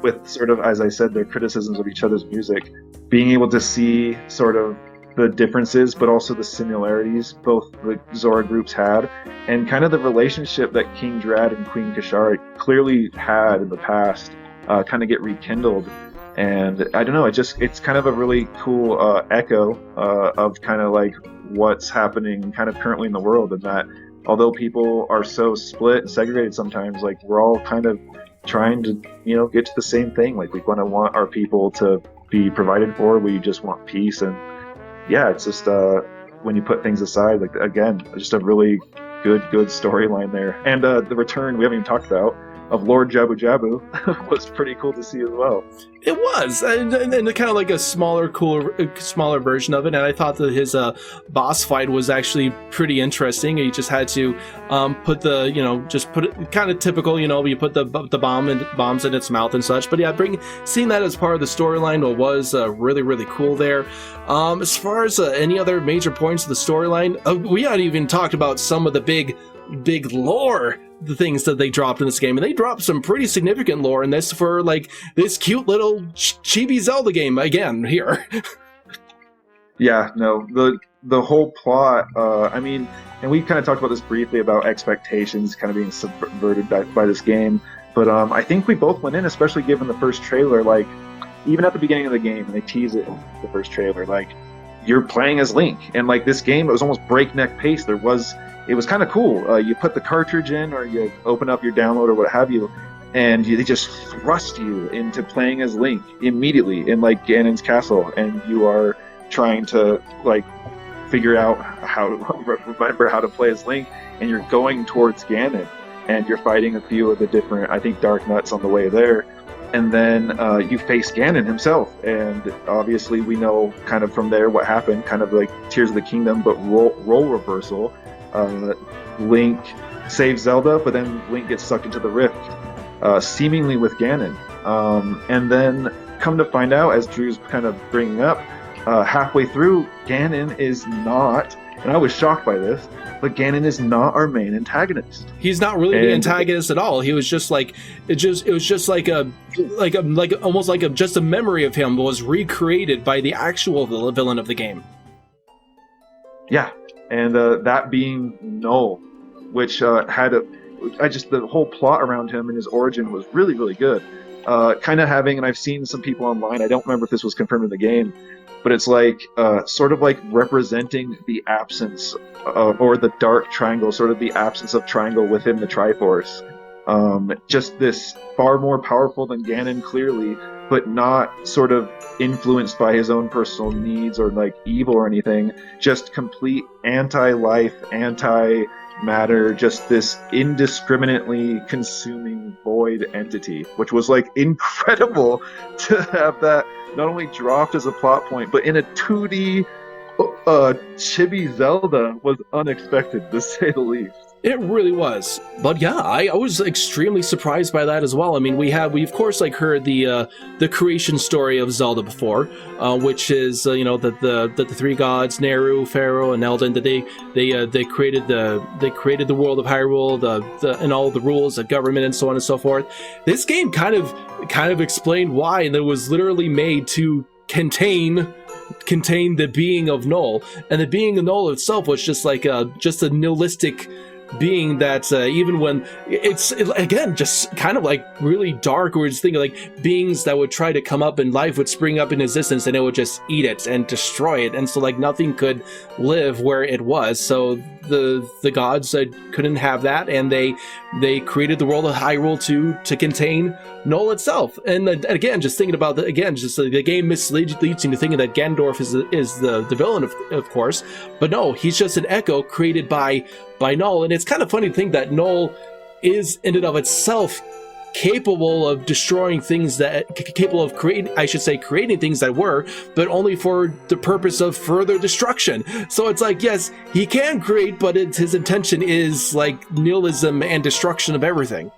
[SPEAKER 2] with sort of, as I said, their criticisms of each other's music, being able to see sort of the differences but also the similarities both the Zora groups had, and kind of the relationship that King Drad and Queen Kishara clearly had in the past kind of get rekindled. And I don't know, it's kind of a really cool echo of kind of like what's happening kind of currently in the world, and that although people are so split and segregated sometimes, like we're all kind of trying to, you know, get to the same thing. Like we want our people to be provided for. We just want peace. And yeah, it's just when you put things aside, like again, just a really good storyline there. And the return we haven't even talked about of Lord Jabu Jabu was pretty cool to see as well.
[SPEAKER 1] It was, and kind of like a smaller version of it. And I thought that his boss fight was actually pretty interesting. He just had to put it kind of typical, you put the bombs in its mouth and such. But yeah, seeing that as part of the storyline was really, really cool there. As far as any other major points of the storyline, we hadn't even talked about some of the big lore, the things that they dropped in this game, and they dropped some pretty significant lore in this for like this cute little chibi Zelda game again here.
[SPEAKER 2] Yeah, no, the whole plot, I mean, and we kind of talked about this briefly about expectations kind of being subverted by this game, but I think we both went in, especially given the first trailer, like even at the beginning of the game, and they tease it in the first trailer, like you're playing as Link, and like this game, it was almost breakneck pace. It was kind of cool. You put the cartridge in, or you open up your download or what have you, and they just thrust you into playing as Link immediately in like Ganon's castle, and you are trying to like figure out remember how to play as Link, and you're going towards Ganon, and you're fighting a few of the different, I think, Dark Nuts on the way there, and then you face Ganon himself, and obviously we know kind of from there what happened, kind of like Tears of the Kingdom, but role reversal. Link saves Zelda, but then Link gets sucked into the rift, seemingly with Ganon. And then come to find out, as Drew's kind of bringing up, halfway through, Ganon is not, and I was shocked by this, but Ganon is not our main antagonist.
[SPEAKER 1] He's not really the antagonist at all. He was just like, it was just like almost like just a memory of him was recreated by the actual villain of the game.
[SPEAKER 2] Yeah. And that being Null, which the whole plot around him and his origin was really, really good. Kind of having, and I've seen some people online, I don't remember if this was confirmed in the game, but it's like sort of like representing the absence of, or the dark triangle, sort of the absence of triangle within the Triforce. Just this far more powerful than Ganon, clearly, but not sort of influenced by his own personal needs or like evil or anything. Just complete anti-life, anti-matter, just this indiscriminately consuming void entity, which was like incredible to have that not only dropped as a plot point, but in a 2D chibi Zelda was unexpected, to say the least.
[SPEAKER 1] It really was. But yeah, I was extremely surprised by that as well. I mean, we of course like heard the creation story of Zelda before, which is that the three gods, Neru, Pharaoh, and Eldin, that they created the world of Hyrule, and all the rules, the government, and so on and so forth. This game kind of explained why, and it was literally made to contain the being of Null, and the being of Null itself was just a nihilistic being that even when again just kind of like really dark, or just think of like beings that would try to come up and life would spring up in existence and it would just eat it and destroy it, and so like nothing could live where it was. So the gods couldn't have that, and they created the world of Hyrule to contain Null itself. And again, just thinking about the game misleads you into thinking that Ganondorf is the villain, of course, but no, he's just an echo created by Null. And it's kind of funny to think that Null is in and of itself capable of destroying things, creating things that were, but only for the purpose of further destruction. So it's like, yes, he can create, but his intention is like nihilism and destruction of everything.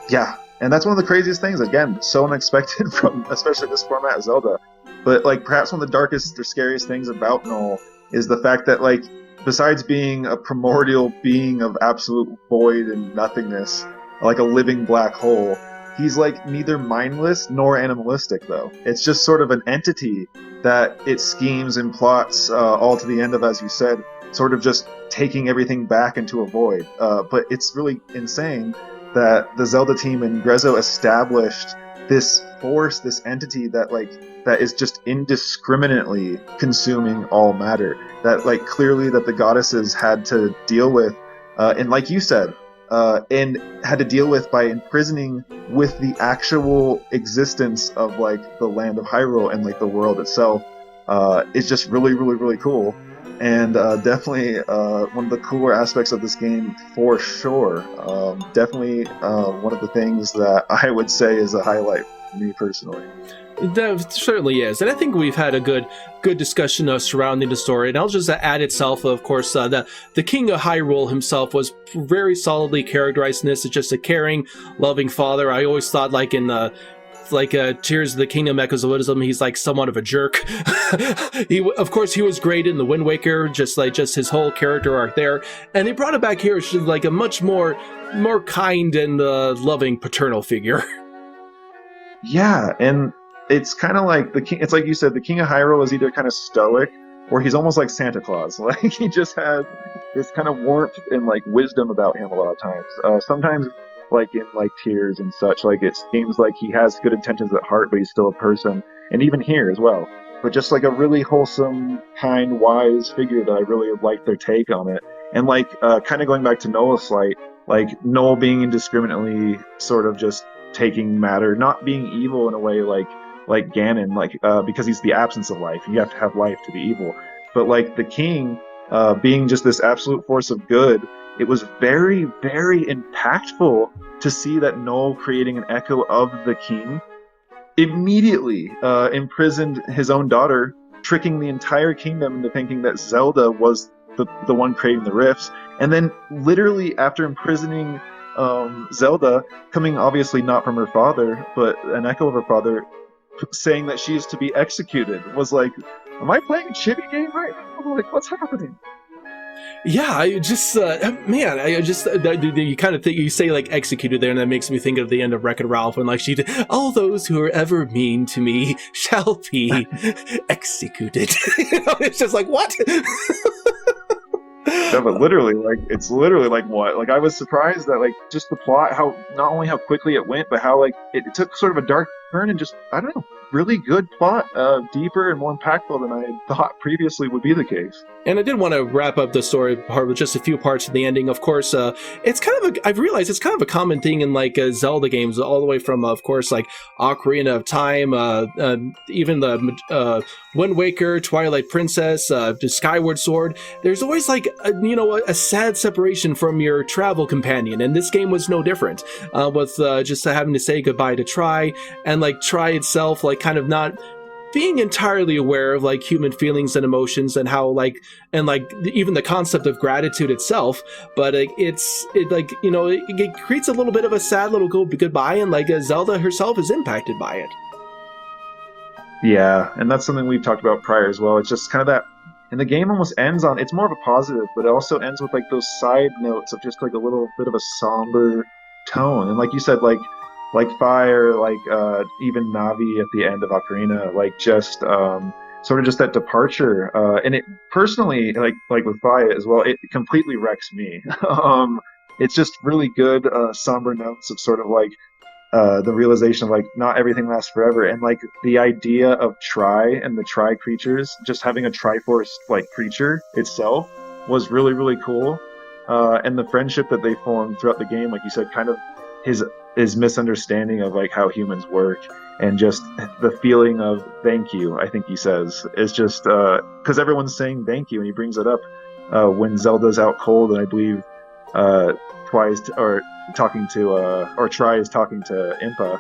[SPEAKER 2] Yeah, and that's one of the craziest things, again, so unexpected from especially this format of Zelda. But like perhaps one of the darkest or scariest things about Null is the fact that like besides being a primordial being of absolute void and nothingness, like a living black hole, he's like neither mindless nor animalistic, though. It's just sort of an entity that it schemes and plots all to the end of, as you said, sort of just taking everything back into a void. But it's really insane that the Zelda team and Grezzo established this force, this entity that is just indiscriminately consuming all matter. That like clearly that the goddesses had to deal with, and like you said, and had to deal with by imprisoning with the actual existence of like the land of Hyrule and like the world itself. Is just really, really, really cool. and definitely one of the cooler aspects of this game for sure. Definitely one of the things that I would say is a highlight for me personally.
[SPEAKER 1] That certainly is, and I think we've had a good discussion surrounding the story. And I'll just add itself, of course, the King of Hyrule himself was very solidly characterized in this as just a caring, loving father. I always thought, like in Tears of the Kingdom Echoes of Wisdom, he's like somewhat of a jerk. Of course, he was great in the Wind Waker, just his whole character arc there. And they brought it back here as just like a much more kind and loving paternal figure.
[SPEAKER 2] Yeah, and it's kind of like the king. It's like you said, the King of Hyrule is either kind of stoic, or he's almost like Santa Claus. Like he just has this kind of warmth and like wisdom about him a lot of times. Sometimes, like in like Tears and such, like it seems like he has good intentions at heart, but he's still a person. And even here as well. But just like a really wholesome, kind, wise figure that I really like their take on it. And like kind of going back to Noah's Slight, like Noel being indiscriminately sort of just taking matter, not being evil in a way like Ganon, because he's the absence of life. You have to have life to be evil. But like the king, being just this absolute force of good, it was very, very impactful to see that Noel, creating an echo of the king, immediately imprisoned his own daughter, tricking the entire kingdom into thinking that Zelda was the one creating the rifts. And then literally after imprisoning Zelda, coming obviously not from her father, but an echo of her father, saying that she is to be executed, was like, am I playing a chibi game right now? Like, what's happening?
[SPEAKER 1] Yeah, I just, man, you kind of think, you say like executed there, and that makes me think of the end of Wreck-It Ralph when like she did, all those who are ever mean to me shall be executed. It's just like, what?
[SPEAKER 2] Yeah, but literally, like, it's literally like what? Like, I was surprised that, like, just the plot, how, not only how quickly it went, but how, like, it took sort of a dark turn and just, I don't know, really good plot, deeper and more impactful than I thought previously would be the case.
[SPEAKER 1] And I did want to wrap up the story part with just a few parts of the ending. Of course, it's kind of I've realized it's kind of a common thing in like Zelda games, all the way from, of course, like Ocarina of Time, even the Wind Waker, Twilight Princess, Skyward Sword. There's always like a sad separation from your travel companion, and this game was no different. With just having to say goodbye to Tri, and like Tri itself, like kind of not being entirely aware of like human feelings and emotions, and how even the concept of gratitude itself. But it creates a little bit of a sad little goodbye, and like Zelda herself is impacted by it.
[SPEAKER 2] Yeah, and that's something we've talked about prior as well. It's just kind of that, and the game almost ends on, it's more of a positive, but it also ends with like those side notes of just like a little bit of a somber tone. And like you said, like Fire, like even Navi at the end of Ocarina, like just sort of just that departure. And it personally, like with Fire as well, it completely wrecks me. It's just really good somber notes of sort of like the realization of like not everything lasts forever, and like the idea of Tri and the Tri creatures, just having a Triforce like creature itself was really, really cool. And the friendship that they formed throughout the game, like you said, kind of his misunderstanding of like how humans work, and just the feeling of thank you, I think he says, is just because everyone's saying thank you, and he brings it up when Zelda's out cold, and I believe Tri is talking to Impa,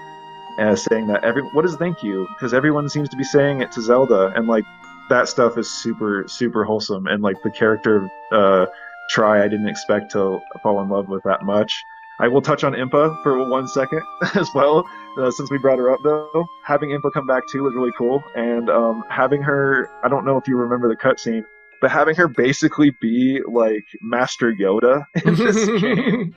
[SPEAKER 2] saying that what is thank you, because everyone seems to be saying it to Zelda, and like that stuff is super, super wholesome. And like the character of Tri, I didn't expect to fall in love with that much. I will touch on Impa for 1 second as well, since we brought her up, though. Having Impa come back, too, was really cool. And having her, I don't know if you remember the cutscene, but having her basically be, like, Master Yoda in this game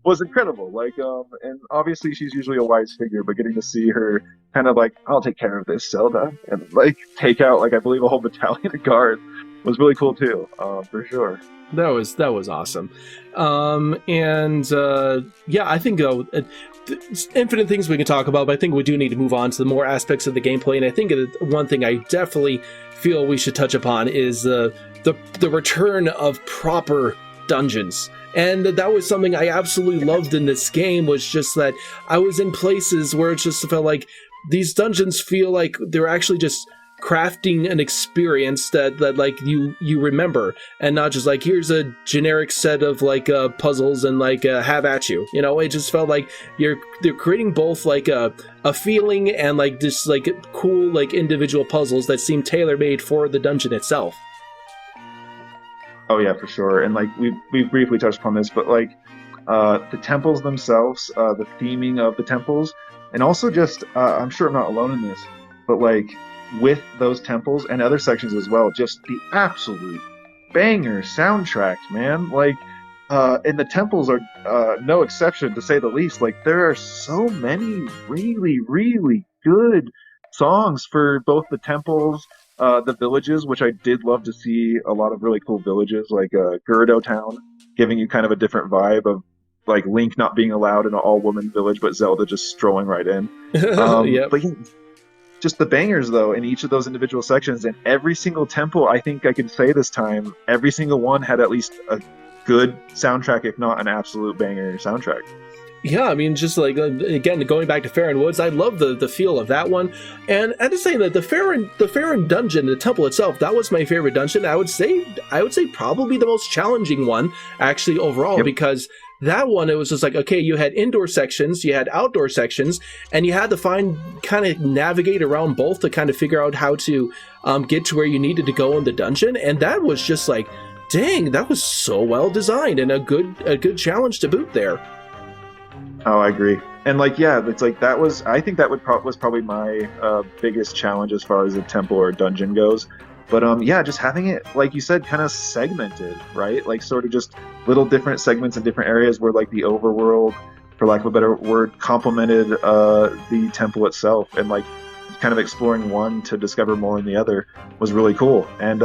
[SPEAKER 2] was incredible. Like, and obviously she's usually a wise figure, but getting to see her kind of like, I'll take care of this, Zelda, and, like, take out, like, I believe a whole battalion of guards was really cool, too, for sure.
[SPEAKER 1] That was awesome. I think infinite things we can talk about, but I think we do need to move on to the more aspects of the gameplay. And I think one thing I definitely feel we should touch upon is the return of proper dungeons. And that was something I absolutely loved in this game, was just that I was in places where it just felt like these dungeons feel like they're actually just crafting an experience that like you remember, and not just like here's a generic set of like puzzles and like have at you. You know, it just felt like they're creating both like a feeling and like just like cool like individual puzzles that seem tailor-made for the dungeon itself.
[SPEAKER 2] Oh yeah, for sure. And like we briefly touched upon this, but like the temples themselves, the theming of the temples, and also just I'm sure I'm not alone in this, but like with those temples and other sections as well, just the absolute banger soundtracks, man. Like and the temples are no exception, to say the least. Like there are so many really, really good songs for both the temples, the villages, which I did love to see a lot of really cool villages, like Gerudo Town, giving you kind of a different vibe of like Link not being allowed in an all-woman village, but Zelda just strolling right in.
[SPEAKER 1] Yep.
[SPEAKER 2] But yeah, just the bangers though in each of those individual sections, and every single temple, I think I can say this time, every single one had at least a good soundtrack, if not an absolute banger soundtrack.
[SPEAKER 1] Yeah, I mean, just like again, going back to Farron Woods, I love the feel of that one, and I have to say that the Farron dungeon, the temple itself, that was my favorite dungeon. I would say probably the most challenging one actually overall,
[SPEAKER 2] Yep.
[SPEAKER 1] Because that one, it was just like, okay, you had indoor sections, you had outdoor sections, and you had to kind of navigate around both to kind of figure out how to get to where you needed to go in the dungeon, and that was just like, dang, that was so well designed and a good challenge to boot there.
[SPEAKER 2] Oh, I agree. And like, yeah, it's like that was, I think that was probably my biggest challenge as far as a temple or dungeon goes. But yeah, just having it, like you said, kind of segmented, right? Like sort of just little different segments in different areas where like the overworld, for lack of a better word, complemented the temple itself, and like kind of exploring one to discover more in the other was really cool. And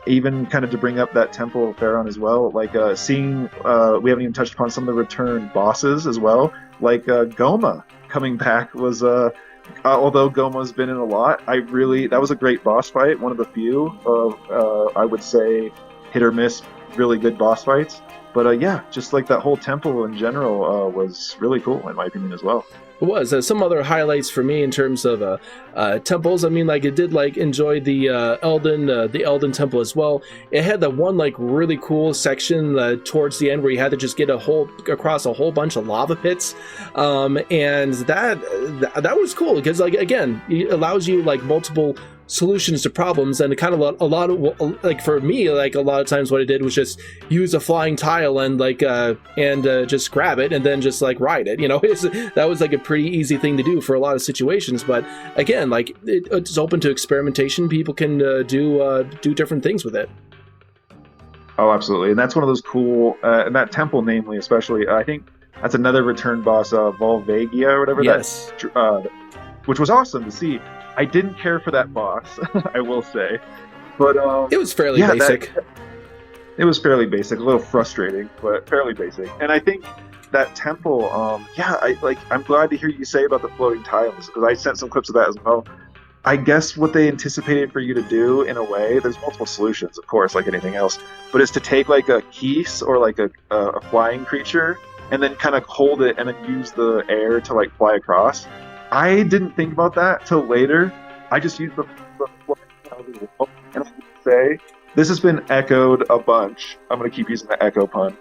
[SPEAKER 2] even kind of to bring up that Temple of Pharaoh as well, like seeing, we haven't even touched upon some of the return bosses as well, like Goma coming back was, although Goma's been in a lot, that was a great boss fight, one of the few, I would say, hit or miss, really good boss fights. But yeah, just like that whole temple in general was really cool, in my opinion, as well.
[SPEAKER 1] It was some other highlights for me in terms of temples. I mean, like, it did like enjoy the Elden temple as well. It had that one like really cool section towards the end where you had to just get across a whole bunch of lava pits, and that was cool because, like, again, it allows you like multiple solutions to problems, and it kind of a lot of, like, for me, like, a lot of times what I did was just use a flying tile and like just grab it and then just like ride it, you know. That was like a pretty easy thing to do for a lot of situations, but again, like, it's open to experimentation. People can do different things with it.
[SPEAKER 2] Oh, absolutely. And that's one of those cool, and that temple namely especially, I think that's another return boss, Volvagia or whatever.
[SPEAKER 1] Yes.
[SPEAKER 2] Which was awesome to see. I didn't care for that boss, I will say, but
[SPEAKER 1] it was fairly basic.
[SPEAKER 2] It was fairly basic, a little frustrating, but fairly basic. And I think that temple, I'm glad to hear you say about the floating tiles, because I sent some clips of that as well. I guess what they anticipated for you to do, in a way, there's multiple solutions, of course, like anything else, but is to take like a keys or like a flying creature and then kind of hold it and then use the air to like fly across. I didn't think about that till later. I just used the and I would say this has been echoed a bunch. I'm gonna keep using the echo pun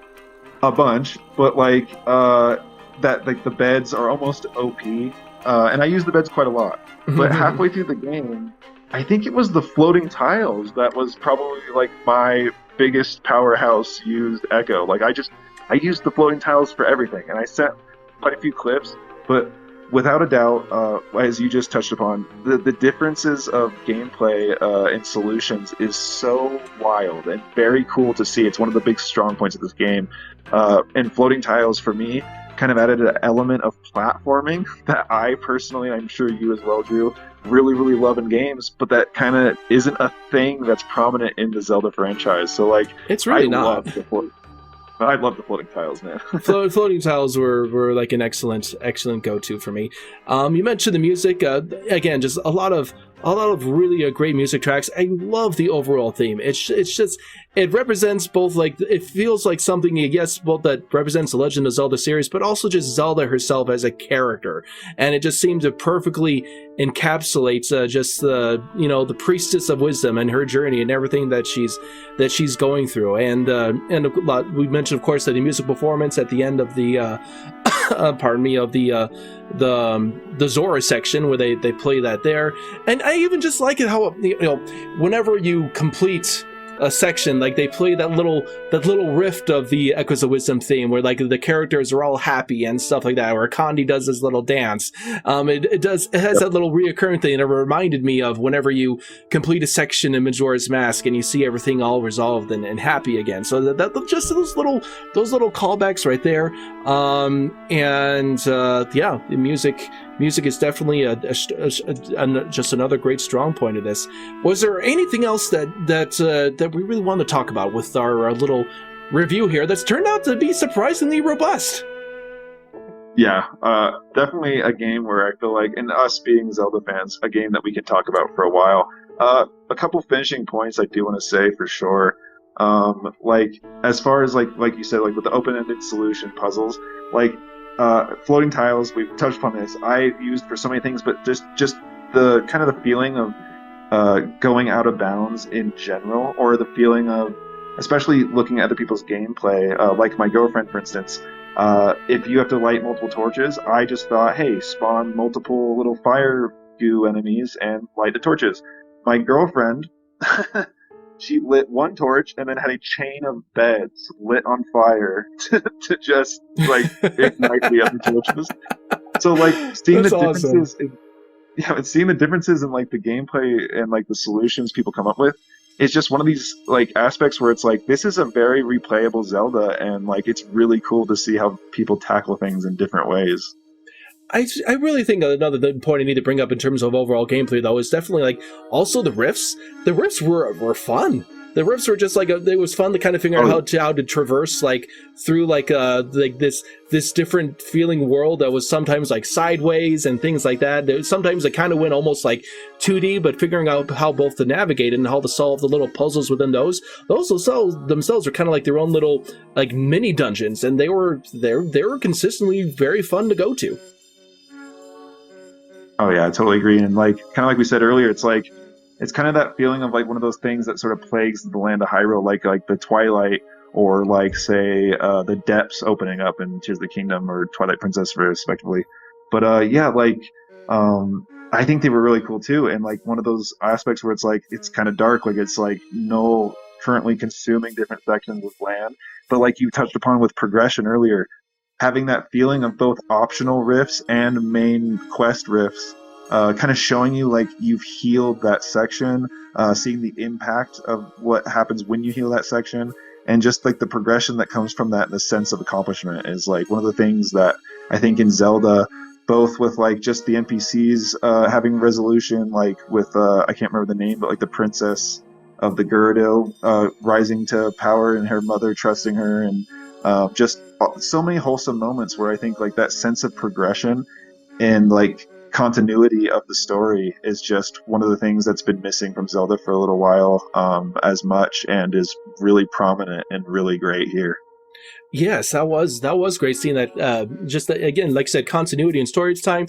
[SPEAKER 2] a bunch, but like that, like, the beds are almost OP, and I use the beds quite a lot. But halfway through the game, I think it was the floating tiles that was probably like my biggest powerhouse used echo. Like I used the floating tiles for everything, and I sent quite a few clips, but without a doubt, as you just touched upon, the differences of gameplay and solutions is so wild and very cool to see. It's one of the big strong points of this game. And floating tiles, for me, kind of added an element of platforming that I personally, I'm sure you as well, Drew, really, really love in games, but that kind of isn't a thing that's prominent in the Zelda franchise. So, like,
[SPEAKER 1] it's really not.
[SPEAKER 2] I love the floating tiles, man.
[SPEAKER 1] Floating tiles were like an excellent go-to for me. You mentioned the music. Again, just a lot of a lot of really great music tracks. I love the overall theme. It's just, it represents both, like, it feels like something, yes, both that represents the Legend of Zelda series, but also just Zelda herself as a character. And it just seems to perfectly encapsulates just the, the priestess of wisdom and her journey and everything that she's going through. And a lot, we mentioned, of course, that the music performance at the end of the pardon me, of the Zora section, where they play that there. And I even just like it how, whenever you complete a section, like, they play that little riff of the Echoes of Wisdom theme, where, like, the characters are all happy and stuff like that, where Condi does this little dance. It has that little reoccurring thing, and it reminded me of whenever you complete a section in Majora's Mask and you see everything all resolved and happy again. So that just those little callbacks right there. The music is definitely just another great strong point of this. Was there anything else that we really want to talk about with our little review here that's turned out to be surprisingly robust?
[SPEAKER 2] Yeah, definitely a game where I feel like, and us being Zelda fans, a game that we can talk about for a while. A couple finishing points I do want to say for sure. Like, as far as like you said, like with the open-ended solution puzzles, like floating tiles, we've touched upon this. I've used for so many things, but just the kind of the feeling of going out of bounds in general, or the feeling of, especially looking at other people's gameplay, like my girlfriend, for instance. If you have to light multiple torches, I just thought, hey, spawn multiple little fire goo enemies and light the torches. My girlfriend, she lit one torch and then had a chain of beds lit on fire to just, like, ignite the other torches. So, like, seeing
[SPEAKER 1] That's
[SPEAKER 2] the differences
[SPEAKER 1] awesome.
[SPEAKER 2] seeing the differences in, like, the gameplay and, like, the solutions people come up with, it's just one of these, like, aspects where it's like, this is a very replayable Zelda, and, like, it's really cool to see how people tackle things in different ways.
[SPEAKER 1] I really think another point I need to bring up in terms of overall gameplay, though, is definitely, like, also the riffs. The riffs were fun. The riffs were just like it was fun to kind of figure out how to traverse, like, through like this different feeling world that was sometimes like sideways and things like that. Sometimes it kind of went almost like 2D, but figuring out how both to navigate and how to solve the little puzzles within those themselves are kind of like their own little, like, mini dungeons, and they were consistently very fun to go to.
[SPEAKER 2] Oh yeah, I totally agree. And, like, kind of like we said earlier, it's like, it's kind of that feeling of, like, one of those things that sort of plagues the land of Hyrule, like the Twilight, or, like, say, the Depths opening up in Tears of the Kingdom, or Twilight Princess, respectively. But yeah, like, I think they were really cool too. And, like, one of those aspects where it's like, it's kind of dark, like, it's like no currently consuming different sections of land, but, like you touched upon with progression earlier, having that feeling of both optional riffs and main quest riffs, kind of showing you, like, you've healed that section, seeing the impact of what happens when you heal that section, and just, like, the progression that comes from that and the sense of accomplishment is, like, one of the things that I think in Zelda, both with, like, just the NPCs having resolution, like with I can't remember the name, but, like, the princess of the Gyarados rising to power and her mother trusting her, and just so many wholesome moments where I think, like, that sense of progression and, like, continuity of the story is just one of the things that's been missing from Zelda for a little while, as much, and is really prominent and really great here.
[SPEAKER 1] Yes, that was great seeing that. Just again, like I said, continuity in storytelling,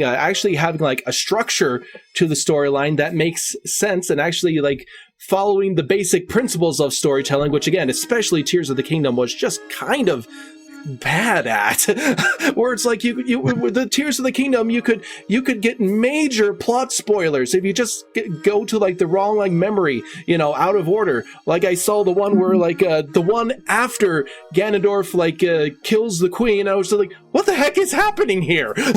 [SPEAKER 1] actually having, like, a structure to the storyline that makes sense, and actually, like, following the basic principles of storytelling, which, again, especially Tears of the Kingdom was just kind of bad at. Where it's like, you with the Tears of the Kingdom, you could get major plot spoilers if you just go to, like, the wrong, like, memory, out of order. Like, I saw the one where, like, the one after Ganondorf, like, kills the queen. I was just like, what the heck is happening here?
[SPEAKER 2] Yep.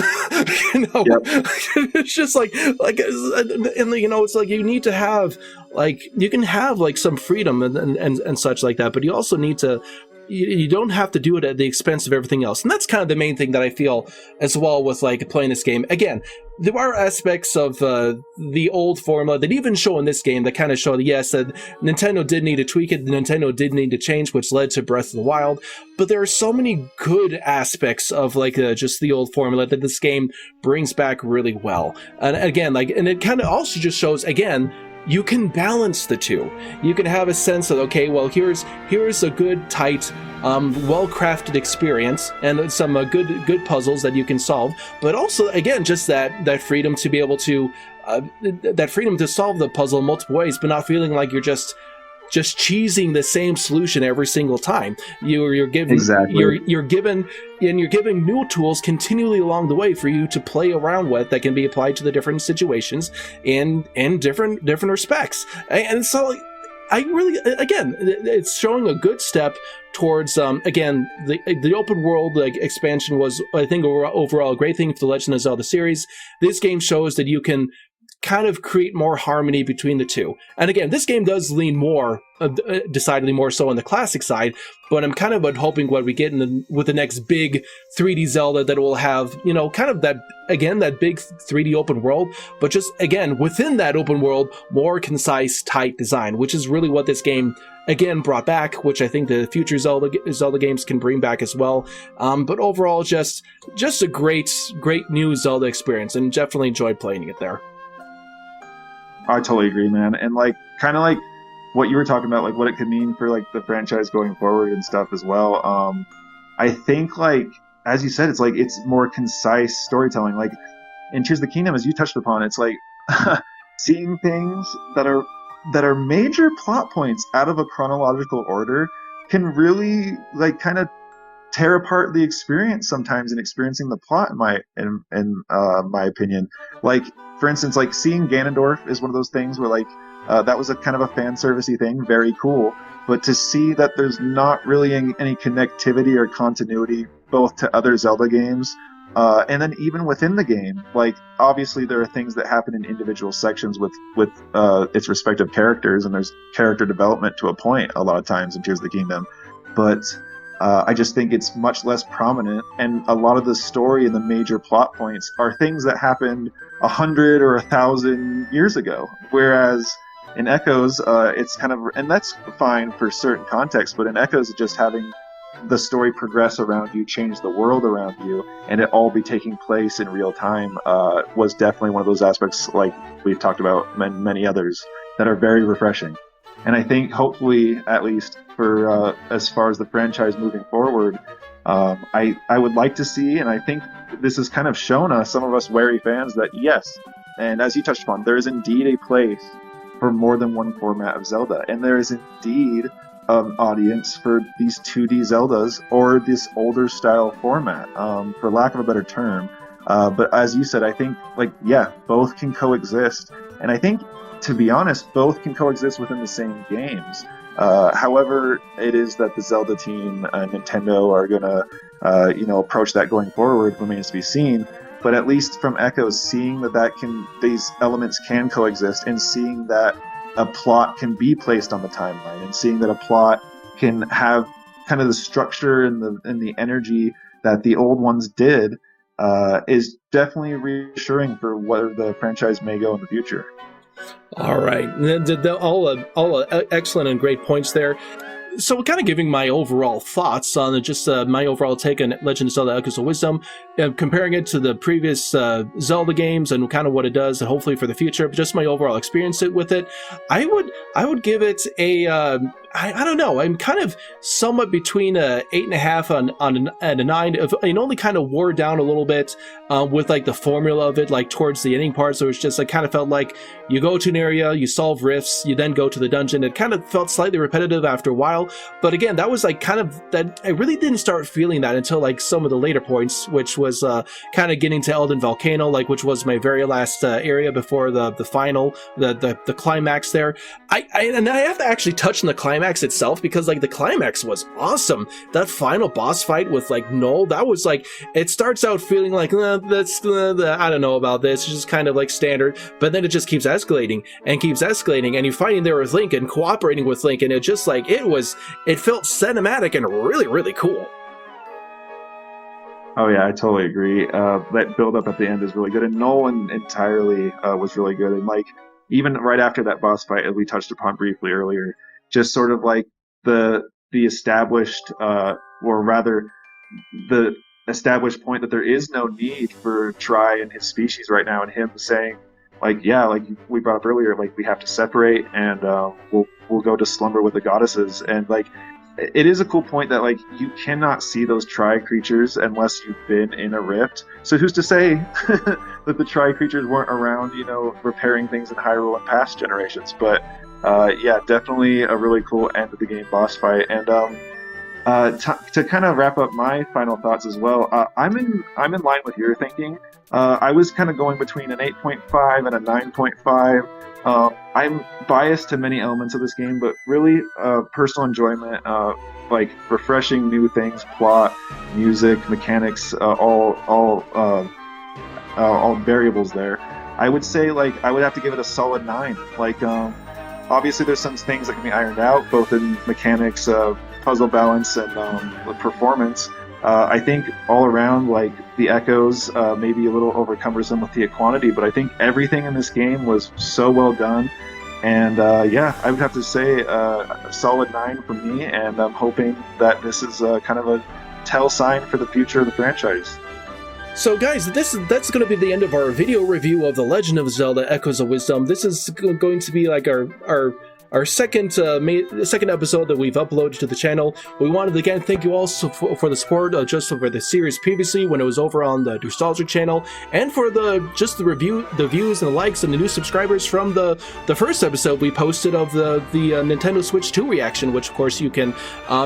[SPEAKER 1] It's just like, and it's like, you need to have, like, you can have, like, some freedom and such like that, but you also need to you don't have to do it at the expense of everything else. And that's kind of the main thing that I feel as well with like playing this game. Again, there are aspects of the old formula that even show in this game that kind of show that, yes, that Nintendo did need to tweak it, Nintendo did need to change, which led to Breath of the Wild. But there are so many good aspects of like just the old formula that this game brings back really well. And again, like, and it kind of also just shows, again, you can balance the two. You can have a sense of, okay, well, here's a good, tight, well-crafted experience and some good puzzles that you can solve, but also, again, just that freedom to be able to that freedom to solve the puzzle in multiple ways, but not feeling like you're just cheesing the same solution every single time. You're given
[SPEAKER 2] Exactly.
[SPEAKER 1] you're given new tools continually along the way for you to play around with that can be applied to the different situations in different respects. And so I really, again, it's showing a good step towards again, the open world like expansion was, I think, overall a great thing for the Legend of Zelda series. This game shows that you can kind of create more harmony between the two. And again, this game does lean more, decidedly more so on the classic side, but I'm kind of hoping what we get with the next big 3D Zelda that will have, you know, kind of that big 3D open world, but just, again, within that open world, more concise, tight design, which is really what this game, again, brought back, which I think the future Zelda games can bring back as well. But overall, just a great new Zelda experience, and definitely enjoyed playing it there.
[SPEAKER 2] I totally agree, man. And like, kind of like what you were talking about, like what it could mean for like the franchise going forward and stuff as well. I think, like, as you said, it's like it's more concise storytelling. Like in Tears of the Kingdom, as you touched upon, it's like seeing things that are major plot points out of a chronological order can really like kind of tear apart the experience sometimes in experiencing the plot, in my opinion. Like, for instance, like seeing Ganondorf is one of those things where like that was a kind of a fan servicey thing, very cool. But to see that there's not really any connectivity or continuity both to other Zelda games, and then even within the game, like obviously there are things that happen in individual sections with its respective characters, and there's character development to a point a lot of times in Tears of the Kingdom. But I just think it's much less prominent, and a lot of the story and the major plot points are things that happened 100 or 1,000 years ago. Whereas in Echoes, it's kind of, and that's fine for certain contexts, but in Echoes, just having the story progress around you, change the world around you, and it all be taking place in real time was definitely one of those aspects, like we've talked about many others, that are very refreshing. And I think hopefully, at least for as far as the franchise moving forward, I would like to see, and I think this has kind of shown us, some of us wary fans, that yes, and as you touched upon, there is indeed a place for more than one format of Zelda, and there is indeed an audience for these 2D Zeldas or this older style format, for lack of a better term. But as you said, I think, like, yeah, both can coexist, and I think, to be honest, both can coexist within the same games. However it is that the Zelda team and Nintendo are gonna, approach that going forward remains to be seen. But at least from Echoes, seeing these elements can coexist, and seeing that a plot can be placed on the timeline, and seeing that a plot can have kind of the structure and the energy that the old ones did, is definitely reassuring for where the franchise may go in the future.
[SPEAKER 1] All right, all excellent and great points there. So, kind of giving my overall thoughts on just my overall take on Legend of Zelda: Echoes of Wisdom, comparing it to the previous Zelda games and kind of what it does, and hopefully for the future. But just my overall experience with it, I would give it a I don't know. I'm kind of somewhat between a 8.5 and a 9. It only kind of wore down a little bit with like the formula of it, like towards the ending part. So it's just, I kind of felt like you go to an area, you solve rifts, you then go to the dungeon. It kind of felt slightly repetitive after a while. But again, that was like kind of that. I really didn't start feeling that until like some of the later points, which was kind of getting to Elden Volcano, like which was my very last area before the final, the climax there. I have to actually touch on the climax climax itself, because like the climax was awesome. That final boss fight with like Noel, that was like, it starts out feeling like I don't know about this, it's just kind of like standard, but then it just keeps escalating and keeps escalating, and you're fighting there with Link and cooperating with Link, and it just like, it felt cinematic and really, really cool.
[SPEAKER 2] Oh yeah, I totally agree. That build up at the end is really good, and Nolan entirely was really good. And like even right after that boss fight, as we touched upon briefly earlier, just sort of like the established, or rather, the established point that there is no need for Tri and his species right now, and him saying like, yeah, like we brought up earlier, like we have to separate, and we'll go to slumber with the goddesses, and like. It is a cool point that like you cannot see those Tri creatures unless you've been in a rift. So who's to say that the Tri creatures weren't around, you know, repairing things in Hyrule and past generations? But yeah, definitely a really cool end of the game boss fight. And to kind of wrap up my final thoughts as well, I'm in line with your thinking. I was kind of going between an 8.5 and a 9.5. I'm biased to many elements of this game, but really personal enjoyment, like refreshing new things, plot, music, mechanics, all variables there. I would say like I would have to give it a solid 9. Like obviously there's some things that can be ironed out, both in mechanics, puzzle balance, and performance. I think all around, like the echoes, maybe a little over cumbersome with the quantity, but I think everything in this game was so well done. And yeah, I would have to say a solid 9 for me, and I'm hoping that this is kind of a tell sign for the future of the franchise.
[SPEAKER 1] So guys, that's going to be the end of our video review of The Legend of Zelda Echoes of Wisdom. This is going to be like our second episode that we've uploaded to the channel. We wanted to again thank you all for the support just for the series previously when it was over on the Nostalgia channel, and for the views and the likes and the new subscribers from the first episode we posted of the Nintendo Switch 2 reaction, which of course you can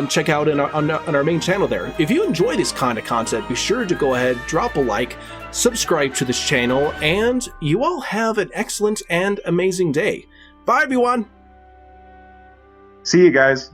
[SPEAKER 1] check out on our main channel there. If you enjoy this kind of content, be sure to go ahead, drop a like, subscribe to this channel, and you all have an excellent and amazing day. Bye everyone!
[SPEAKER 2] See you guys.